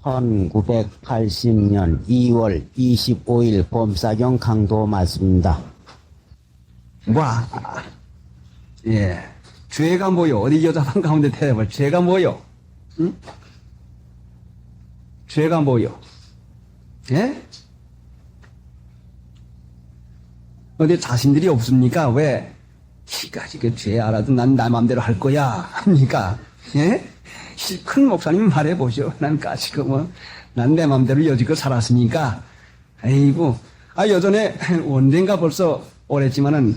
1980년 2월 25일 범사경 강도 맞습니다. 와, 예. 죄가 뭐요? 어디 여자방 가운데 대답을 죄가 뭐요? 응? 죄가 뭐요? 예? 어디 자신들이 없습니까? 왜? 지가지 그죄 알아도 난 나 맘대로 할 거야 합니까? 예? 큰 목사님 말해보시오. 난 까짓거 뭐, 난 내 맘대로 여지껏 살았으니까. 아이고, 여전에 언젠가 벌써 오랬지만은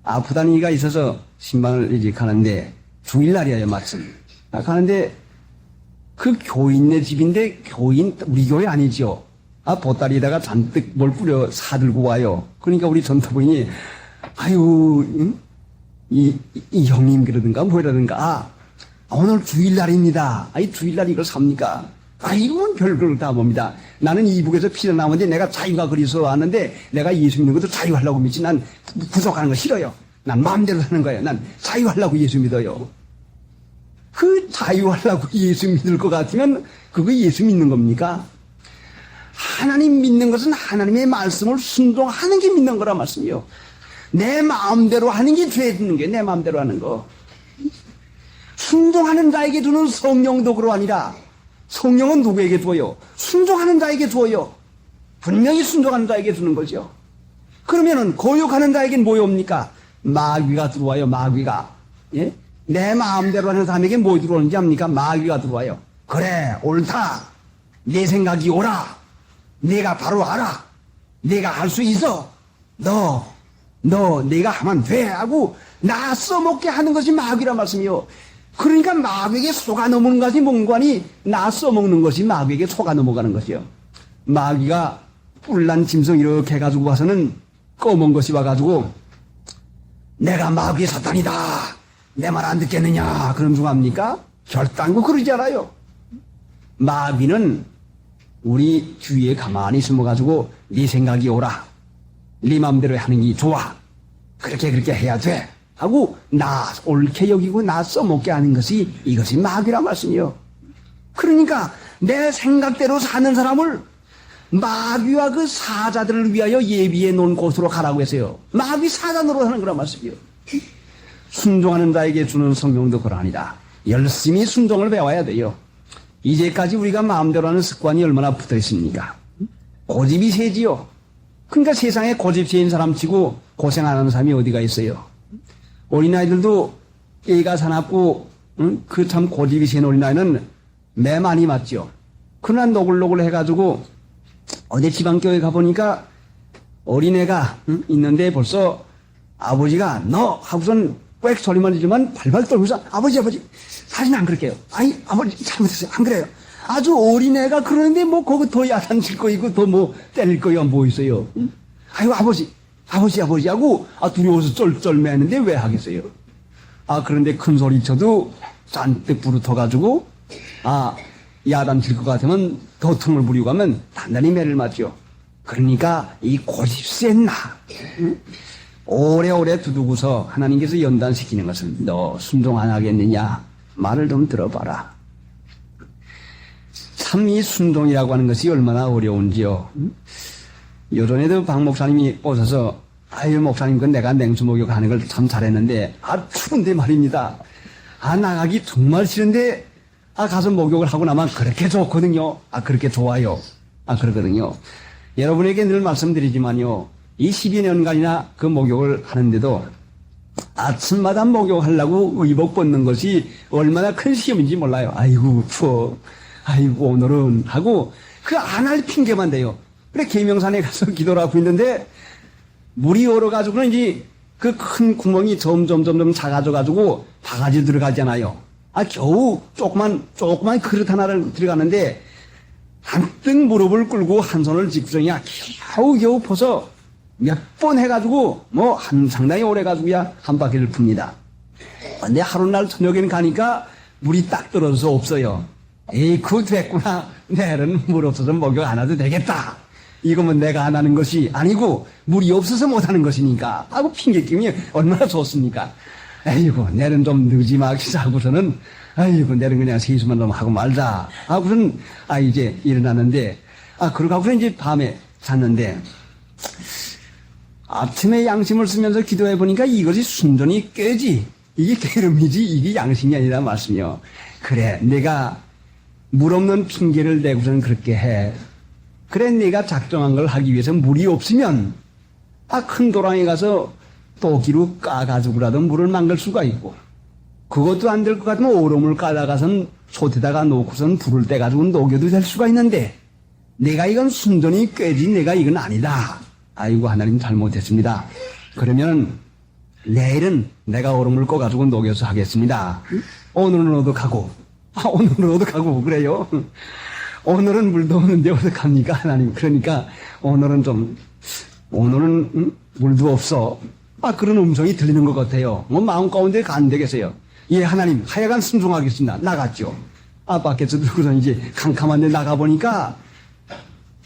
아프다니가 있어서 신방을 이제 가는데 주일날이에요, 마침. 가는데 그 교인네 집인데 우리 교회 아니죠. 보따리에다가 잔뜩 뭘 뿌려 사들고 와요. 그러니까 우리 전도부인이 아유, 응? 이 형님 그러든가 뭐라든가 오늘 주일날입니다. 주일날 이걸 삽니까? 이건 별걸 다 봅니다. 나는 이북에서 피어나왔는데 내가 자유가 그리서 왔는데 내가 예수 믿는 것도 자유하려고 믿지. 난 구속하는 거 싫어요. 난 마음대로 사는 거예요. 난 자유하려고 예수 믿어요. 그 자유하려고 예수 믿을 것 같으면 그거 예수 믿는 겁니까? 하나님 믿는 것은 하나님의 말씀을 순종하는 게 믿는 거란 말씀이요. 내 마음대로 하는 게 죄 짓는 게 내 마음대로 하는 거. 순종하는 자에게 주는 성령도 그로 아니라 성령은 누구에게 줘요? 순종하는 자에게 줘요. 분명히 순종하는 자에게 주는 거죠. 그러면은 거역하는 자에게는 뭐가 옵니까? 마귀가 들어와요. 마귀가. 예? 내 마음대로 하는 사람에게 뭐 들어오는지 압니까? 마귀가 들어와요. 그래, 옳다. 내 생각이 옳아. 내가 바로 알아. 내가 할 수 있어. 너 내가 하면 돼 하고 나 써먹게 하는 것이 마귀란 말씀이요. 그러니까 마귀에게 속아 넘어가는 것이 뭔가니 나 써먹는 것이 마귀에게 속아 넘어가는 것이요. 마귀가 뿔난 짐승 이렇게 해가지고 와서는 검은 것이 와가지고 내가 마귀의 사탄이다. 내 말 안 듣겠느냐. 그런 중 합니까? 결단코 그러지 않아요. 마귀는 우리 주위에 가만히 숨어가지고 네 생각이 옳아. 네 마음대로 하는 게 좋아. 그렇게 해야 돼. 하고 나 옳게 여기고 나 써먹게 하는 것이 이것이 마귀란 말씀이요. 그러니까 내 생각대로 사는 사람을 마귀와 그 사자들을 위하여 예비해 놓은 곳으로 가라고 했어요. 마귀 사단으로 하는 거란 말씀이요. 순종하는 자에게 주는 성령도 그러하니라. 열심히 순종을 배워야 돼요. 이제까지 우리가 마음대로 하는 습관이 얼마나 붙어 있습니까? 고집이 세지요. 그러니까 세상에 고집 세인 사람 치고 고생 안 하는 사람이 어디가 있어요? 어린아이들도 애가 사납고 그 참 고집이 센 어린아이는 매 많이 맞죠. 그러나 노글노글 해가지고 어디 지방교회 가보니까 어린애가 있는데 벌써 아버지가 너 하고선 꽥 소리만 지르면 발발 떨면서 아버지 사실 안 그럴게요. 아버지 잘못했어요. 안 그래요. 아주 어린애가 그러는데 뭐 거기 더 야단칠 거 있고 더 뭐 때릴 거야 뭐 있어요. 아유 아버지 하고 두려워서 쩔쩔매는데 왜 하겠어요? 그런데 큰 소리 쳐도 잔뜩 부르터가지고 야단칠 것 같으면 더 틈을 부리고 가면 단단히 매를 맞죠. 그러니까 이 고집 센 나 오래오래 두두고서 하나님께서 연단시키는 것은 너 순종 안 하겠느냐? 말을 좀 들어봐라. 참 이 순종이라고 하는 것이 얼마나 어려운지요. 요전에도 박 목사님이 오셔서 목사님 그건 내가 냉수 목욕하는 걸 참 잘했는데 추운데 말입니다. 나가기 정말 싫은데 가서 목욕을 하고 나면 그렇게 좋거든요. 그렇게 좋아요. 그러거든요. 여러분에게 늘 말씀드리지만요. 이 12년간이나 그 목욕을 하는데도 아침마다 목욕하려고 의복 벗는 것이 얼마나 큰 시험인지 몰라요. 아이고 추워. 아이고 오늘은 하고 그 안 할 핑계만 대요. 그래 계명산에 가서 기도를 하고 있는데 물이 얼어가지고는 이제 그 큰 구멍이 점점 작아져가지고 바가지 들어가잖아요. 겨우 조그만 그릇 하나를 들어가는데 한뜩 무릎을 꿇고 한 손을 짚고서야 겨우 퍼서 몇 번 해가지고 상당히 오래 가지고야 한 바퀴를 풉니다. 근데 하루날 저녁에는 가니까 물이 딱 떨어져서 없어요. 그거 됐구나. 내일은 물 없어서 목욕 안 해도 되겠다. 이거면 내가 안 하는 것이 아니고 물이 없어서 못 하는 것이니까 하고 핑계 끼면 얼마나 좋습니까? 내일은 좀 늦지막이 하고서는 아이고, 내는 그냥 세수만 좀 하고 말자. 하고선, 이제 일어났는데, 그러고 하고서 이제 밤에 잤는데, 아침에 양심을 쓰면서 기도해 보니까 이것이 순전히 꾀지. 이게 게으름이지, 이게 양심이 아니라 말씀이요. 그래, 내가 물 없는 핑계를 대고서는 그렇게 해. 그래, 내가 작정한 걸 하기 위해서 물이 없으면, 큰 도랑에 가서 도끼로 까가지고라도 물을 만들 수가 있고, 그것도 안 될 것 같으면 오름을 까다가선 솥에다가 놓고선 불을 떼가지고 녹여도 될 수가 있는데, 내가 이건 순전히 꾀지, 내가 이건 아니다. 아이고, 하나님 잘못했습니다. 그러면 내일은 내가 얼음을 꺼가지고 녹여서 하겠습니다. 오늘은 어떡하고, 오늘은 어떡하고, 그래요. 오늘은 물도 없는데 어떡합니까, 하나님. 그러니까 오늘은 물도 없어. 그런 음성이 들리는 것 같아요. 마음 가운데 안 되겠어요. 예, 하나님, 하여간 순종하겠습니다. 나갔죠. 밖에서 들고서 이제 캄캄한데 나가보니까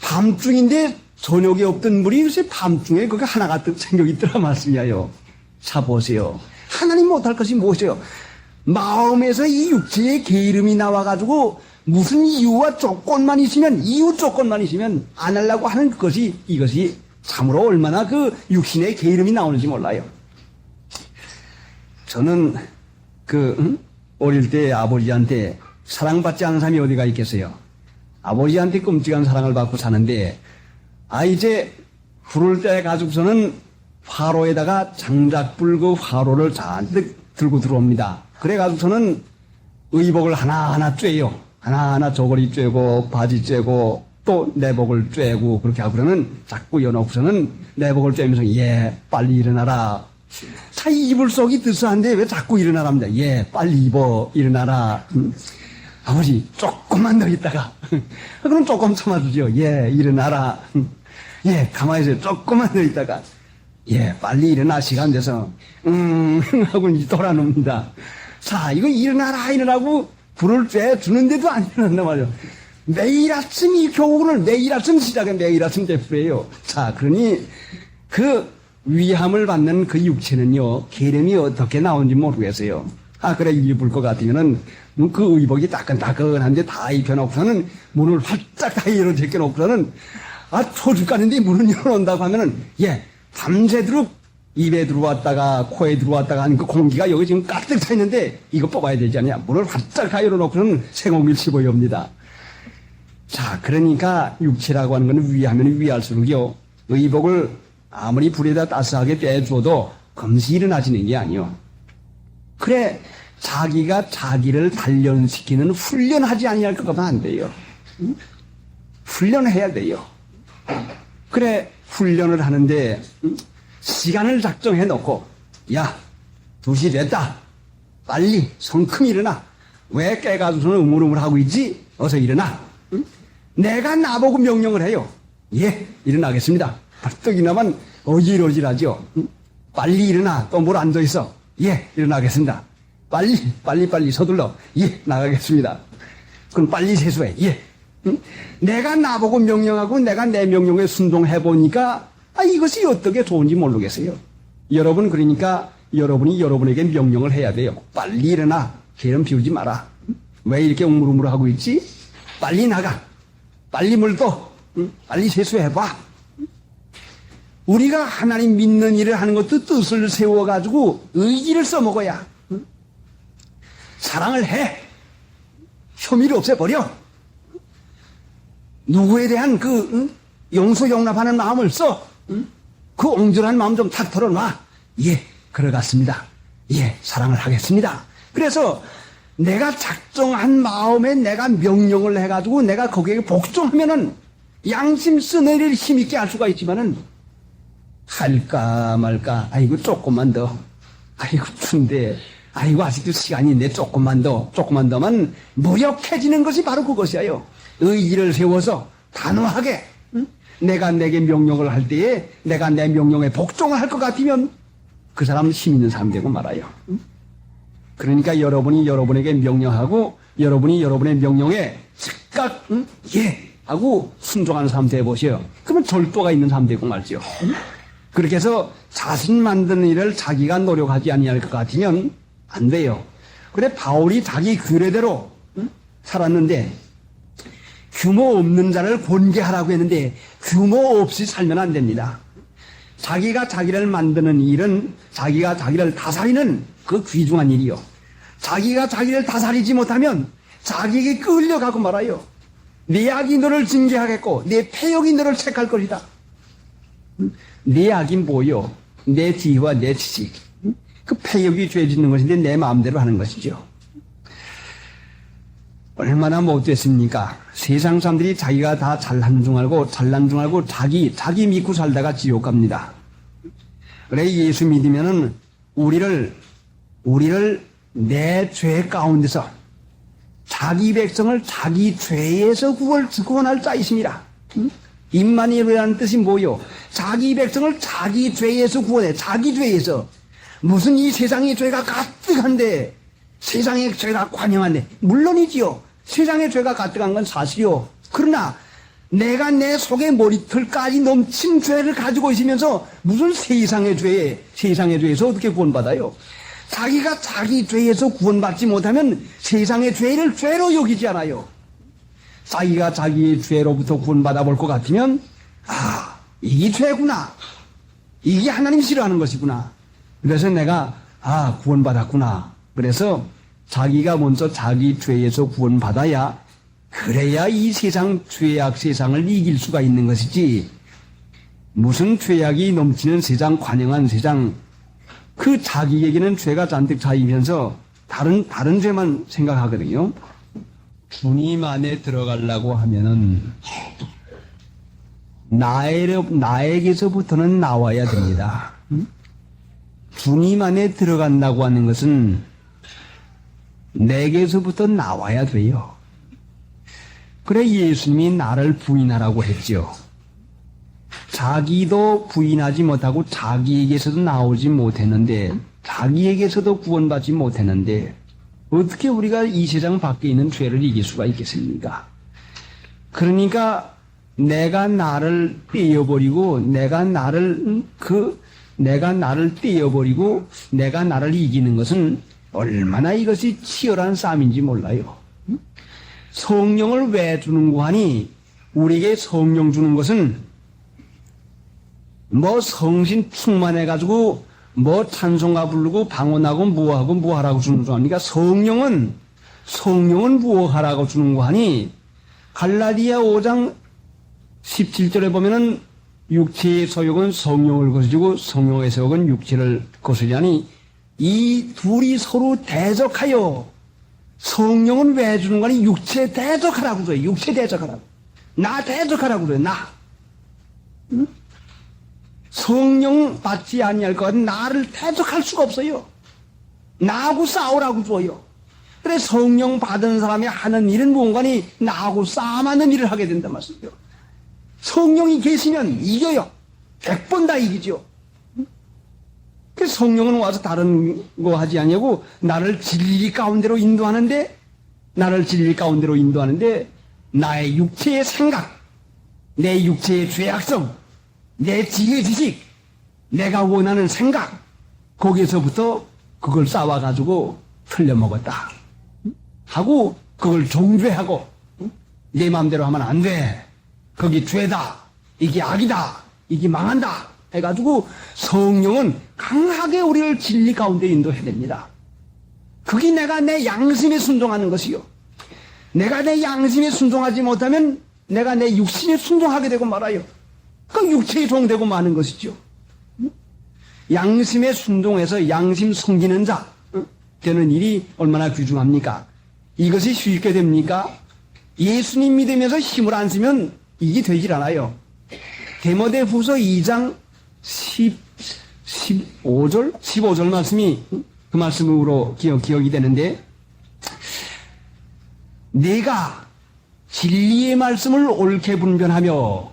밤중인데 저녁에 없던 물이 요새 밤중에 그게 하나가 생겨있더라 말씀이에요. 자, 보세요. 하나님 못할 것이 무엇이에요? 마음에서 이 육체의 게으름이 나와가지고 무슨 이유 조건만 있으면 안 하려고 하는 이것이 참으로 얼마나 그 육신의 게으름이 나오는지 몰라요. 저는 어릴 때 아버지한테 사랑받지 않은 사람이 어디가 있겠어요? 아버지한테 끔찍한 사랑을 받고 사는데, 이제 불을 때 가지고서는 화로에다가 장작불 그 화로를 잔뜩 들고 들어옵니다. 그래가지고서는 의복을 하나하나 쬐요. 하나하나 저고리 쬐고, 바지 쬐고, 또 내복을 쬐고, 그렇게 하고서는 자꾸 여놓고서는 내복을 쬐면서, 예, 빨리 일어나라. 자, 이불 속이 뜨스한데 왜 자꾸 일어나랍니다. 예, 빨리 입어, 일어나라. 아버지, 조금만 더 있다가. 그럼 조금 참아주죠. 예, 일어나라. 예, 가만히 있어요. 조금만 더 있다가. 예, 빨리 일어나, 시간 돼서. 하고 이제 돌아눕니다. 자, 이거 일어나라고 불을 쬐주는데도 안 일어난단 말이에요. 매일 아침 이 교훈을 매일 아침 시작해, 매일 아침 대풀이에요. 자, 그러니 위함을 받는 그 육체는요, 계름이 어떻게 나오는지 모르겠어요. 그래, 입을 것 같으면은, 그 의복이 따끈따끈한데 다 입혀놓고서는, 문을 활짝 다 열어 제껴놓고서는, 초죽가는데 문을 열어놓는다고 하면은, 예, 밤새도록 입에 들어왔다가, 코에 들어왔다가 하는 그 공기가 여기 지금 가득 차 있는데, 이거 뽑아야 되지 않냐. 문을 활짝 다 열어놓고서는 생공기를 씹어옵니다. 자, 그러니까 육체라고 하는 건 위하면 위할수록요, 의복을 아무리 불에다 따스하게 빼주어도 금시 일어나지는 게 아니요. 그래, 자기가 자기를 단련시키는 훈련하지 아니할 것 같으면 안 돼요. 응? 훈련해야 돼요. 그래, 훈련을 하는데, 시간을 작정해 놓고, 야, 2시 됐다. 빨리 성큼 일어나. 왜 깨가지고서는 우물우물하고 있지? 어서 일어나. 응? 내가 나보고 명령을 해요. 예, 일어나겠습니다. 벌떡이나만 어질어질하죠. 응? 빨리 일어나. 또 뭘 앉아있어. 예, 일어나겠습니다. 빨리 서둘러. 예, 나가겠습니다. 그럼 빨리 세수해. 예. 응? 내가 나보고 명령하고 내가 내 명령에 순종해보니까, 이것이 어떻게 좋은지 모르겠어요. 여러분, 그러니까 여러분이 여러분에게 명령을 해야 돼요. 빨리 일어나. 게으름 피우지 마라. 왜 이렇게 우물우물하고 있지? 빨리 나가. 빨리 물 떠. 응? 빨리 세수해봐. 우리가 하나님 믿는 일을 하는 것도 뜻을 세워가지고 의지를 써먹어야. 응? 사랑을 해. 혐의를 없애버려. 누구에 대한 용서 용납하는 마음을 써. 응? 그 옹졸한 마음 좀 탁 털어놔. 예, 그러갔습니다. 예, 사랑을 하겠습니다. 그래서 내가 작정한 마음에 내가 명령을 해가지고 내가 거기에 복종하면은 양심 쓰는 일을 힘있게 할 수가 있지만은 할까 말까. 아이고, 조금만 더. 아이고, 춘데. 아이고, 아직도 시간이 있네. 조금만 더만 무력해지는 것이 바로 그것이에요. 의지를 세워서 단호하게, 응? 내가 내게 명령을 할 때에 내가 내 명령에 복종을 할 것 같으면 그 사람은 힘 있는 사람이 되고 말아요. 응? 그러니까 여러분이 여러분에게 명령하고 여러분이 여러분의 명령에 즉각, 응? 예! 하고 순종하는 사람 되어보세요. 그러면 절도가 있는 사람 되고 말죠. 응? 그렇게 해서 자신 만드는 일을 자기가 노력하지 아니할 것 같으면 안 돼요. 그래 바울이 자기 규례대로 살았는데 규모 없는 자를 권계하라고 했는데 규모 없이 살면 안 됩니다. 자기가 자기를 만드는 일은 자기가 자기를 다스리는 그 귀중한 일이요. 자기가 자기를 다스리지 못하면 자기에게 끌려가고 말아요. 내 악이 너를 징계하겠고 내 패역이 너를 책할 것이다. 내 악이 뭐요? 내 지혜와 내 지식. 그 패역이 죄 짓는 것인데 내 마음대로 하는 것이죠. 얼마나 못됐습니까? 세상 사람들이 자기가 다 잘난 줄 알고 자기 믿고 살다가 지옥 갑니다. 그래 예수 믿으면은 우리를 내 죄 가운데서 자기 백성을 자기 죄에서 구원할 자이십니다. 임마누엘이라는 뜻이 뭐요? 자기 백성을 자기 죄에서 구원해. 자기 죄에서. 무슨 이 세상의 죄가 가득한데 세상의 죄가 관영한데 물론이지요. 세상의 죄가 가득한 건 사실이요. 그러나 내가 내 속의 머리털까지 넘친 죄를 가지고 있으면서 무슨 세상의 죄에서 어떻게 구원받아요? 자기가 자기 죄에서 구원받지 못하면 세상의 죄를 죄로 여기지 않아요. 자기가 자기의 죄로부터 구원받아 볼 것 같으면 이게 죄구나. 이게 하나님 싫어하는 것이구나. 그래서 내가 구원받았구나. 그래서 자기가 먼저 자기 죄에서 구원받아야 그래야 이 세상 죄악 세상을 이길 수가 있는 것이지 무슨 죄악이 넘치는 세상 관영한 세상 그 자기에게는 죄가 잔뜩 차이면서 다른 죄만 생각하거든요. 주님 안에 들어가려고 하면은 나에게서부터는 나와야 됩니다. 주님 안에 들어간다고 하는 것은 내게서부터 나와야 돼요. 그래 예수님이 나를 부인하라고 했죠. 자기도 부인하지 못하고 자기에게서도 나오지 못했는데 자기에게서도 구원받지 못했는데 어떻게 우리가 이 세상 밖에 있는 죄를 이길 수가 있겠습니까? 그러니까 내가 나를 떼어버리고 내가 나를 떼어버리고 내가 나를 이기는 것은 얼마나 이것이 치열한 싸움인지 몰라요. 성령을 왜 주는고 하니 우리에게 성령 주는 것은 뭐 성신 충만해가지고 뭐 찬송가 부르고 방언하고 뭐하라고 주는 거 아닙니까? 성령은 무엇하라고 주는 거 하니 갈라디아 5장 17절에 보면은 육체의 소욕은 성령을 거스리고 성령의 소욕은 육체를 거스리하니 이 둘이 서로 대적하여 성령은 왜 주는 거니? 육체 대적하라고 그래요. 육체 대적하라고. 나 대적하라고 그래요. 나. 응? 성령 받지 아니할 것 같은 나를 대적할 수가 없어요. 나하고 싸우라고 줘요. 그래 성령 받은 사람이 하는 일은 뭔가니 나하고 싸움하는 일을 하게 된단 말씀이요. 성령이 계시면 이겨요. 100번 다 이기죠. 그래서 성령은 와서 다른 거 하지 아니하고 나를 진리 가운데로 인도하는데 나의 육체의 생각, 내 육체의 죄악성, 내 지혜 지식, 내가 원하는 생각 거기에서부터 그걸 쌓아가지고 틀려먹었다 하고 그걸 정죄하고 내 마음대로 하면 안 돼. 거기 죄다. 이게 악이다. 이게 망한다. 해가지고 성령은 강하게 우리를 진리 가운데 인도해야 됩니다. 그게 내가 내 양심에 순종하는 것이요. 내가 내 양심에 순종하지 못하면 내가 내 육신에 순종하게 되고 말아요. 그 육체에 종되고 마는 것이죠. 양심에 순종해서 양심 섬기는 자 되는 일이 얼마나 귀중합니까? 이것이 쉽게 됩니까? 예수님 믿으면서 힘을 안 쓰면 이게 되질 않아요. 디모데후서 2장 15절 말씀이 그 말씀으로 기억이 되는데 내가 진리의 말씀을 옳게 분별하며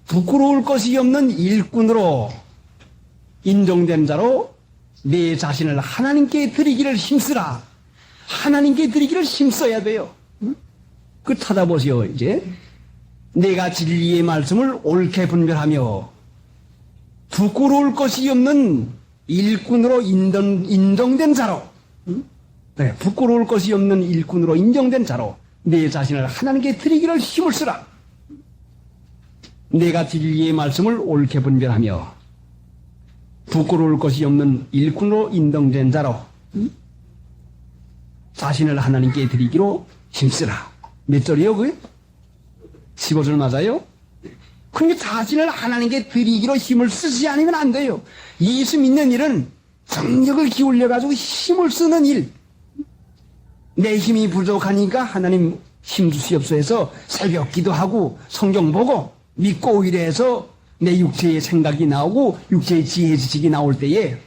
부끄러울 것이 없는 일꾼으로 인정된 자로 내 자신을 하나님께 드리기를 힘쓰라. 하나님께 드리기를 힘써야 돼요. 그 찾아보세요. 이제 내가 진리의 말씀을 옳게 분별하며 부끄러울 것이 없는 일꾼으로 인정된 자로 네, 부끄러울 것이 없는 일꾼으로 인정된 자로 내 자신을 하나님께 드리기를 힘을 쓰라. 내가 진리의 말씀을 옳게 분별하며 부끄러울 것이 없는 일꾼으로 인정된 자로 자신을 하나님께 드리기로 힘쓰라. 몇 절이요 그게? 15절 맞아요? 그러니까 자신을 하나님께 드리기로 힘을 쓰지 않으면 안 돼요. 예수 믿는 일은 정력을 기울여가지고 힘을 쓰는 일. 내 힘이 부족하니까 하나님 힘 주시옵소서 해서 새벽 기도하고 성경 보고 믿고 의뢰해서 내 육체의 생각이 나오고 육체의 지혜 지식이 나올 때에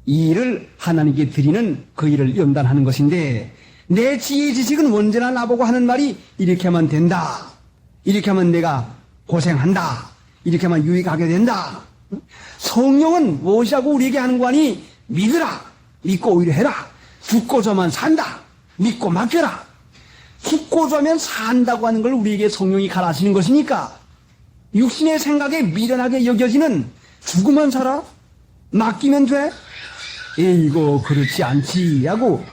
이 일을 하나님께 드리는 그 일을 연단하는 것인데 내 지혜 지식은 언제나 나보고 하는 말이 이렇게 하면 된다. 이렇게 하면 내가 고생한다. 이렇게 하면 유익하게 된다. 성령은 무엇이라고 우리에게 하는 거 아니? 믿으라. 믿고 의뢰해라. 죽고서만 산다. 믿고 맡겨라. 죽고서면 산다고 하는 걸 우리에게 성령이 가르치는 것이니까 육신의 생각에 미련하게 여겨지는 죽으면 살아? 맡기면 돼? 이거 그렇지 않지 하고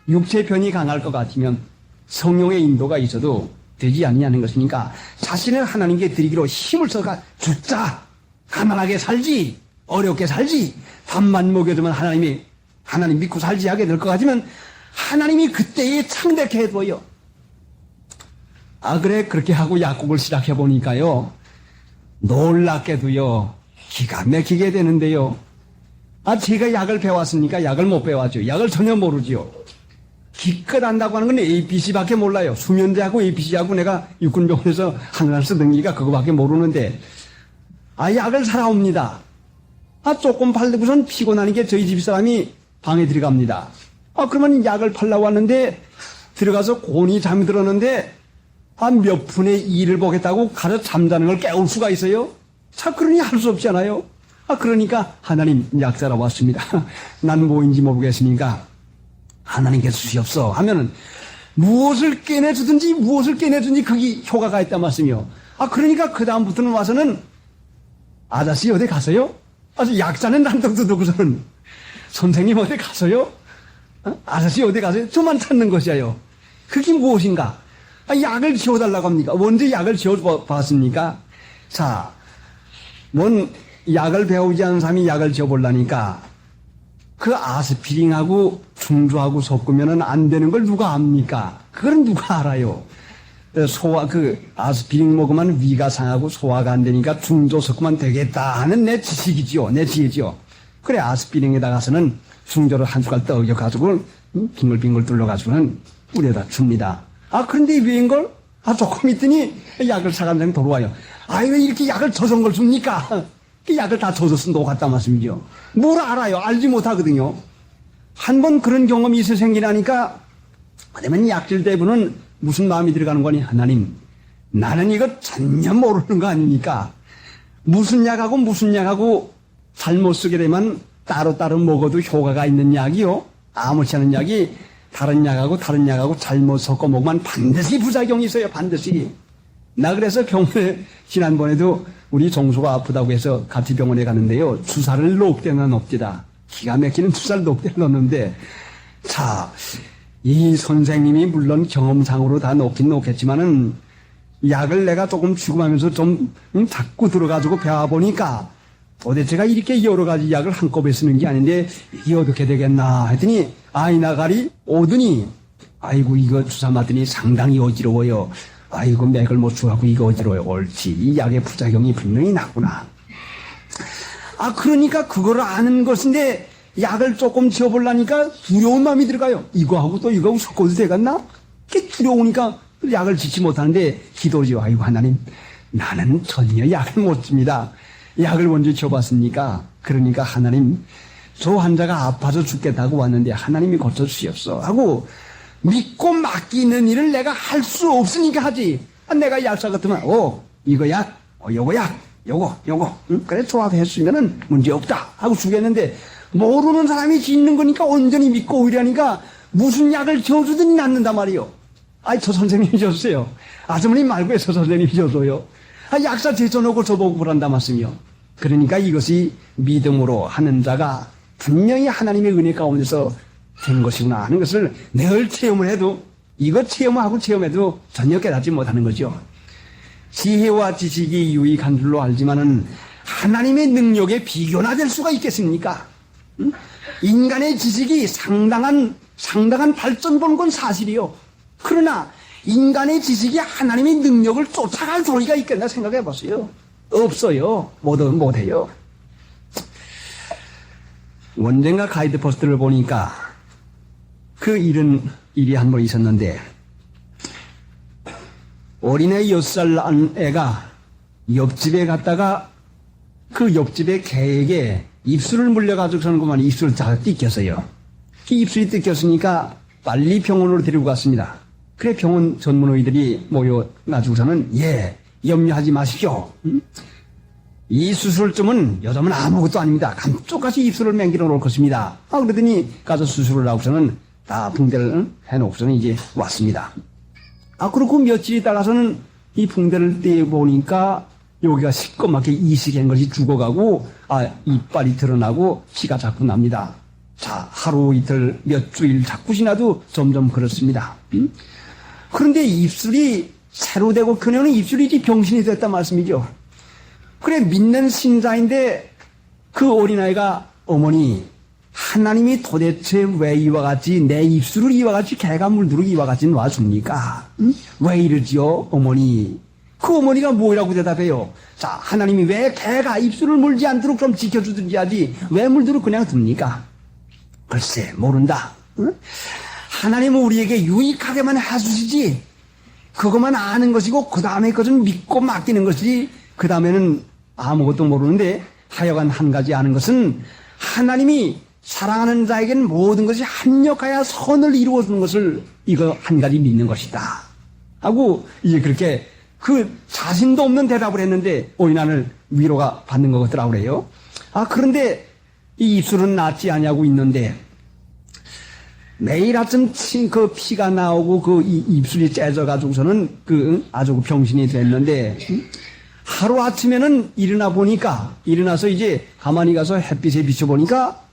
육체 편이 강할 것 같으면 성령의 인도가 있어도 되지 않냐는 것이니까 자신을 하나님께 드리기로 힘을 써가 죽자. 가난하게 살지. 어렵게 살지. 밥만 먹여주면 하나님 믿고 살지 하게 될 것 같으면 하나님이 그때에 창대케 해둬요. 그래 그렇게 하고 약국을 시작해 보니까요. 놀랍게도요. 기가 막히게 되는데요. 제가 약을 배웠으니까 약을 못 배웠죠. 약을 전혀 모르지요. 기껏 안다고 하는 건 ABC밖에 몰라요. 수면제하고 ABC하고 내가 육군병원에서 하늘날 쓰던 기가 그거밖에 모르는데 약을 사라옵니다. 조금 팔고선 피곤하니까 저희 집사람이 방에 들어갑니다. 그러면 약을 팔라고 왔는데 들어가서 곤히 잠이 들었는데 몇 분의 2를 보겠다고 가서 잠자는 걸 깨울 수가 있어요? 그러니 할 수 없잖아요. 그러니까 하나님 약 사러 왔습니다. 난 뭐인지 모르겠으니까 하나님께서 주시옵소 하면은 무엇을 깨내주든지 그게 효과가 있단 말씀이요. 그러니까 그 다음부터는 와서는 아저씨 어디 가세요? 약자는 난동도 두고서는 선생님 어디 가세요? 아저씨 어디 가세요? 저만 찾는 것이에요. 그게 무엇인가? 약을 지어달라고 합니까? 언제 약을 지어봤습니까? 자, 약을 배우지 않은 사람이 약을 지어보려니까 그 아스피린하고 중조하고 섞으면 안 되는 걸 누가 압니까? 그걸 누가 알아요? 아스피린 먹으면 위가 상하고 소화가 안 되니까 중조 섞으면 되겠다 하는 내 지식이지요. 내 지혜지요. 그래, 아스피린에다가서는 중조를 한 숟갈 떠겨가지고, 빙글빙글 뚫러가지고는 우려다 줍니다. 그런데 웬걸? 조금 있더니 약을 사간 사람이 돌아와요. 왜 이렇게 약을 저선 걸 줍니까? 그 약을 다 젖어서 녹았단 말씀이죠. 뭘 알아요? 알지 못하거든요. 한 번 그런 경험이 있어 생기라니까, 그러면 약질 대부는 무슨 마음이 들어가는 거니? 하나님, 나는 이거 전혀 모르는 거 아닙니까? 무슨 약하고 잘못 쓰게 되면 따로따로 먹어도 효과가 있는 약이요. 아무렇지 않은 약이 다른 약하고 잘못 섞어 먹으면 반드시 부작용이 있어요. 반드시. 나 그래서 병원에 지난번에도 우리 정수가 아프다고 해서 같이 병원에 가는데요. 주사를 높대나 높디다. 기가 막히는 주사를 높대 넣는데 이 선생님이 물론 경험상으로 다 놓긴 놓겠지만은 약을 내가 조금 주고하면서 좀 자꾸 들어가지고 배워보니까 도대체가 이렇게 여러 가지 약을 한꺼번에 쓰는 게 아닌데 이게 어떻게 되겠나 했더니 아이나가리 오더니 아이고 이거 주사 맞더니 상당히 어지러워요. 아이고 맥을 못 추하고 이거 어지러워요. 옳지. 이 약의 부작용이 분명히 나구나. 그러니까 그거를 아는 것인데 약을 조금 지어보려니까 두려운 마음이 들어가요. 이거하고 또 이거하고 섞어도 되겠나? 그게 두려우니까 약을 짓지 못하는데 기도죠. 아이고 하나님 나는 전혀 약을 못 줍니다. 약을 먼저 지어봤으니까 그러니까 하나님 저 환자가 아파서 죽겠다고 왔는데 하나님이 고쳐주시옵소 하고 믿고 맡기는 일을 내가 할 수 없으니까 하지. 내가 약사 같으면 이거 약, 요거 약, 요거 그래 조합했으면은 문제 없다 하고 주겠는데 모르는 사람이 짓는 거니까 온전히 믿고 의뢰하니까 무슨 약을 지어주든지 낫는단 말이요. 저 선생님이 줬어요. 아주머니 말고 저 선생님이 줘줘요. 약사 제쳐놓고 저보고 그런다 말씀이요. 그러니까 이것이 믿음으로 하는 자가 분명히 하나님의 은혜 가운데서 된 것이구나 하는 것을 늘 체험을 해도 이것 체험하고 체험해도 전혀 깨닫지 못하는 거죠. 지혜와 지식이 유익한 줄로 알지만은 하나님의 능력에 비교나 될 수가 있겠습니까? 인간의 지식이 상당한 발전 보는 건 사실이요. 그러나 인간의 지식이 하나님의 능력을 쫓아갈 소리가 있겠나 생각해 보세요. 없어요. 못해요. 언젠가 가이드 포스트를 보니까 그 일이 한 번 있었는데 어린애 6살 난 애가 옆집에 갔다가 그 옆집의 개에게 입술을 물려가지고서는 그만 입술을 다 뜯겼어요. 그 입술이 뜯겼으니까 빨리 병원으로 데리고 갔습니다. 그래 병원 전문의들이 모여가지고서는 염려하지 마십시오. 이 수술점은 요즘은 아무것도 아닙니다. 감쪽같이 입술을 맹길어 놓을 것입니다. 그러더니 가서 수술을 하고서는 다 붕대를 해놓고서는 이제 왔습니다. 그리고 며칠 있다가서는 이 붕대를 떼보니까 여기가 시꺼멓게 이식한 것이 죽어가고 이빨이 드러나고 피가 자꾸 납니다. 자, 하루 이틀 몇 주일 자꾸 지나도 점점 그렇습니다. 그런데 입술이 새로 되고 그녀는 입술이 병신이 됐단 말씀이죠. 그래 믿는 신자인데 그 어린아이가 어머니 하나님이 도대체 왜 이와 같이 내 입술을 이와 같이 개가 물들고 이와 같이 놔줍니까? 왜 이러지요 어머니? 그 어머니가 뭐라고 대답해요? 자, 하나님이 왜 개가 입술을 물지 않도록 좀 지켜주든지 하지 왜 물들고 그냥 둡니까? 글쎄 모른다. 하나님은 우리에게 유익하게만 해주시지 그것만 아는 것이고 그 다음에 것은 믿고 맡기는 것이지 그 다음에는 아무것도 모르는데 하여간 한 가지 아는 것은 하나님이 사랑하는 자에게는 모든 것이 합력하여 선을 이루어주는 것을 이거 한 가지 믿는 것이다 하고 이제 그렇게 그 자신도 없는 대답을 했는데 어린아이를 위로가 받는 것 같더라고 그래요. 그런데 이 입술은 낫지 않냐고 있는데 매일 아침 그 피가 나오고 그 입술이 째져가지고서는 아주 병신이 됐는데 하루 아침에는 일어나서 이제 가만히 가서 햇빛에 비춰보니까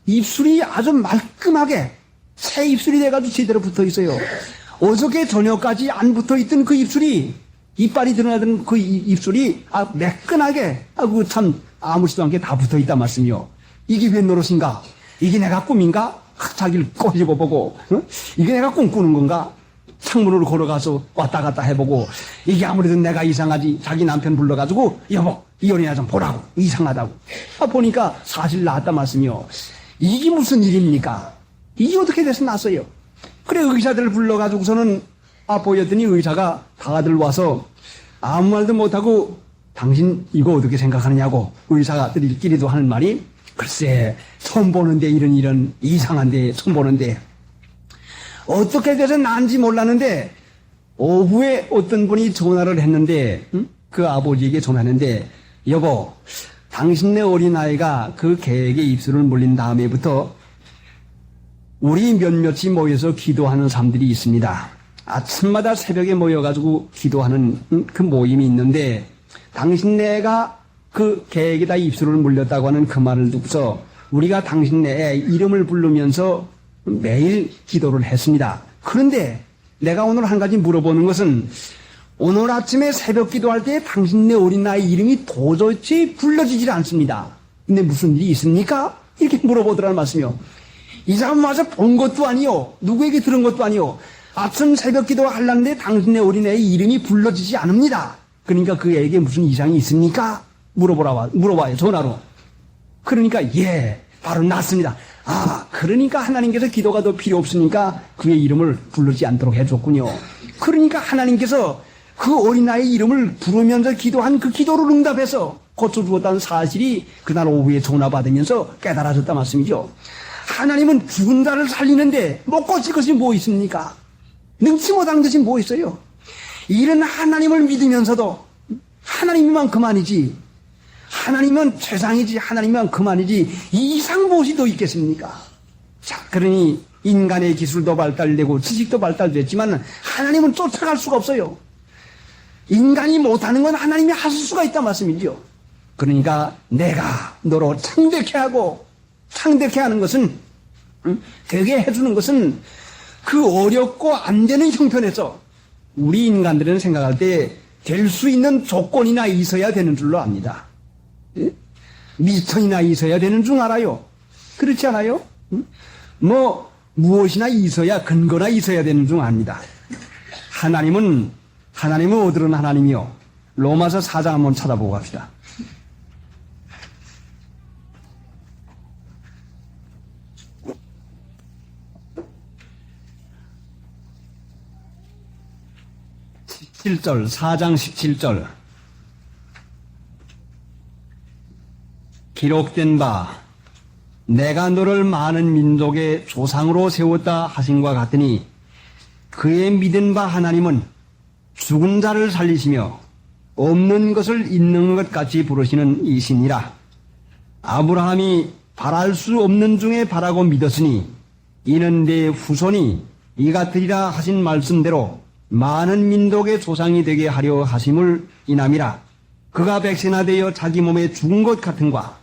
입술이 아주 말끔하게 새 입술이 돼가지고 제대로 붙어 있어요. 어저께 저녁까지 안 붙어 있던 그 입술이 이빨이 드러나던 그 입술이 매끈하게 참 아무렇지도 않게 다 붙어 있단 말씀이요. 이게 웬 노릇인가? 이게 내가 꿈인가? 자기를 꼬집어 보고 이게 내가 꿈꾸는 건가? 창문으로 걸어가서 왔다 갔다 해보고 이게 아무래도 내가 이상하지 자기 남편 불러가지고 여보 이 어린아 좀 보라고 이상하다고 보니까 사실 나왔단 말씀이요. 이게 무슨 일입니까? 이게 어떻게 돼서 났어요? 그래 의사들을 불러가지고서는 보였더니 의사가 다들 와서 아무 말도 못하고 당신 이거 어떻게 생각하느냐고 의사들끼리도 하는 말이 글쎄 처음 보는데 이런 이상한데 처음 보는데 어떻게 돼서 난지 몰랐는데 오후에 어떤 분이 전화를 했는데 그 아버지에게 전화했는데 여보 당신네 어린아이가 그 개에게 입술을 물린 다음에부터 우리 몇몇이 모여서 기도하는 사람들이 있습니다. 아침마다 새벽에 모여가지고 기도하는 그 모임이 있는데 당신네가 그 개에게다 입술을 물렸다고 하는 그 말을 듣고서 우리가 당신네 이름을 부르면서 매일 기도를 했습니다. 그런데 내가 오늘 한 가지 물어보는 것은 오늘 아침에 새벽 기도할 때 당신네 어린아이 이름이 도저히 불러지질 않습니다. 근데 무슨 일이 있습니까? 이렇게 물어보더라는 말씀이요. 이 사람 와서 본 것도 아니요. 누구에게 들은 것도 아니요. 아침 새벽 기도 하려는데 당신네 어린애의 이름이 불러지지 않습니다. 그러니까 그 애에게 무슨 이상이 있습니까? 물어봐요. 전화로. 그러니까 바로 났습니다. 그러니까 하나님께서 기도가 더 필요 없으니까 그의 이름을 부르지 않도록 해줬군요. 그러니까 하나님께서 그 어린아이의 이름을 부르면서 기도한 그 기도를 응답해서 고쳐주었다는 사실이 그날 오후에 전화 받으면서 깨달아졌단 말씀이죠. 하나님은 죽은 자를 살리는데 못 고칠 것이 뭐 있습니까? 능치 못한 것이 뭐 있어요? 이런 하나님을 믿으면서도 하나님이만 그만이지, 하나님은 최상이지, 하나님이만 그만이지 이 이상 무엇이 더 있겠습니까? 자, 그러니 인간의 기술도 발달되고 지식도 발달됐지만 하나님은 쫓아갈 수가 없어요. 인간이 못하는 건 하나님이 하실 수가 있단 말씀이죠. 그러니까 내가 너로 창백해 하고 창대케 하는 것은, 되게 해주는 것은 그 어렵고 안 되는 형편에서 우리 인간들은 생각할 때 될 수 있는 조건이나 있어야 되는 줄로 압니다. 예? 미천이나 있어야 되는 줄 알아요. 그렇지 않아요? 뭐 무엇이나 있어야 근거나 있어야 되는 줄 압니다. 하나님은 어디로는 하나님이요. 로마서 4장 한번 찾아보고 갑시다. (17절) 4장 17절 기록된 바 내가 너를 많은 민족의 조상으로 세웠다 하신과 같으니 그의 믿은 바 하나님은 죽은 자를 살리시며 없는 것을 있는 것 같이 부르시는 이시니라. 아브라함이 바랄 수 없는 중에 바라고 믿었으니 이는 내 후손이 이 같으리라 하신 말씀대로 많은 민족의 조상이 되게 하려 하심을 인함이라. 그가 백세나 되어 자기 몸에 죽은 것 같은과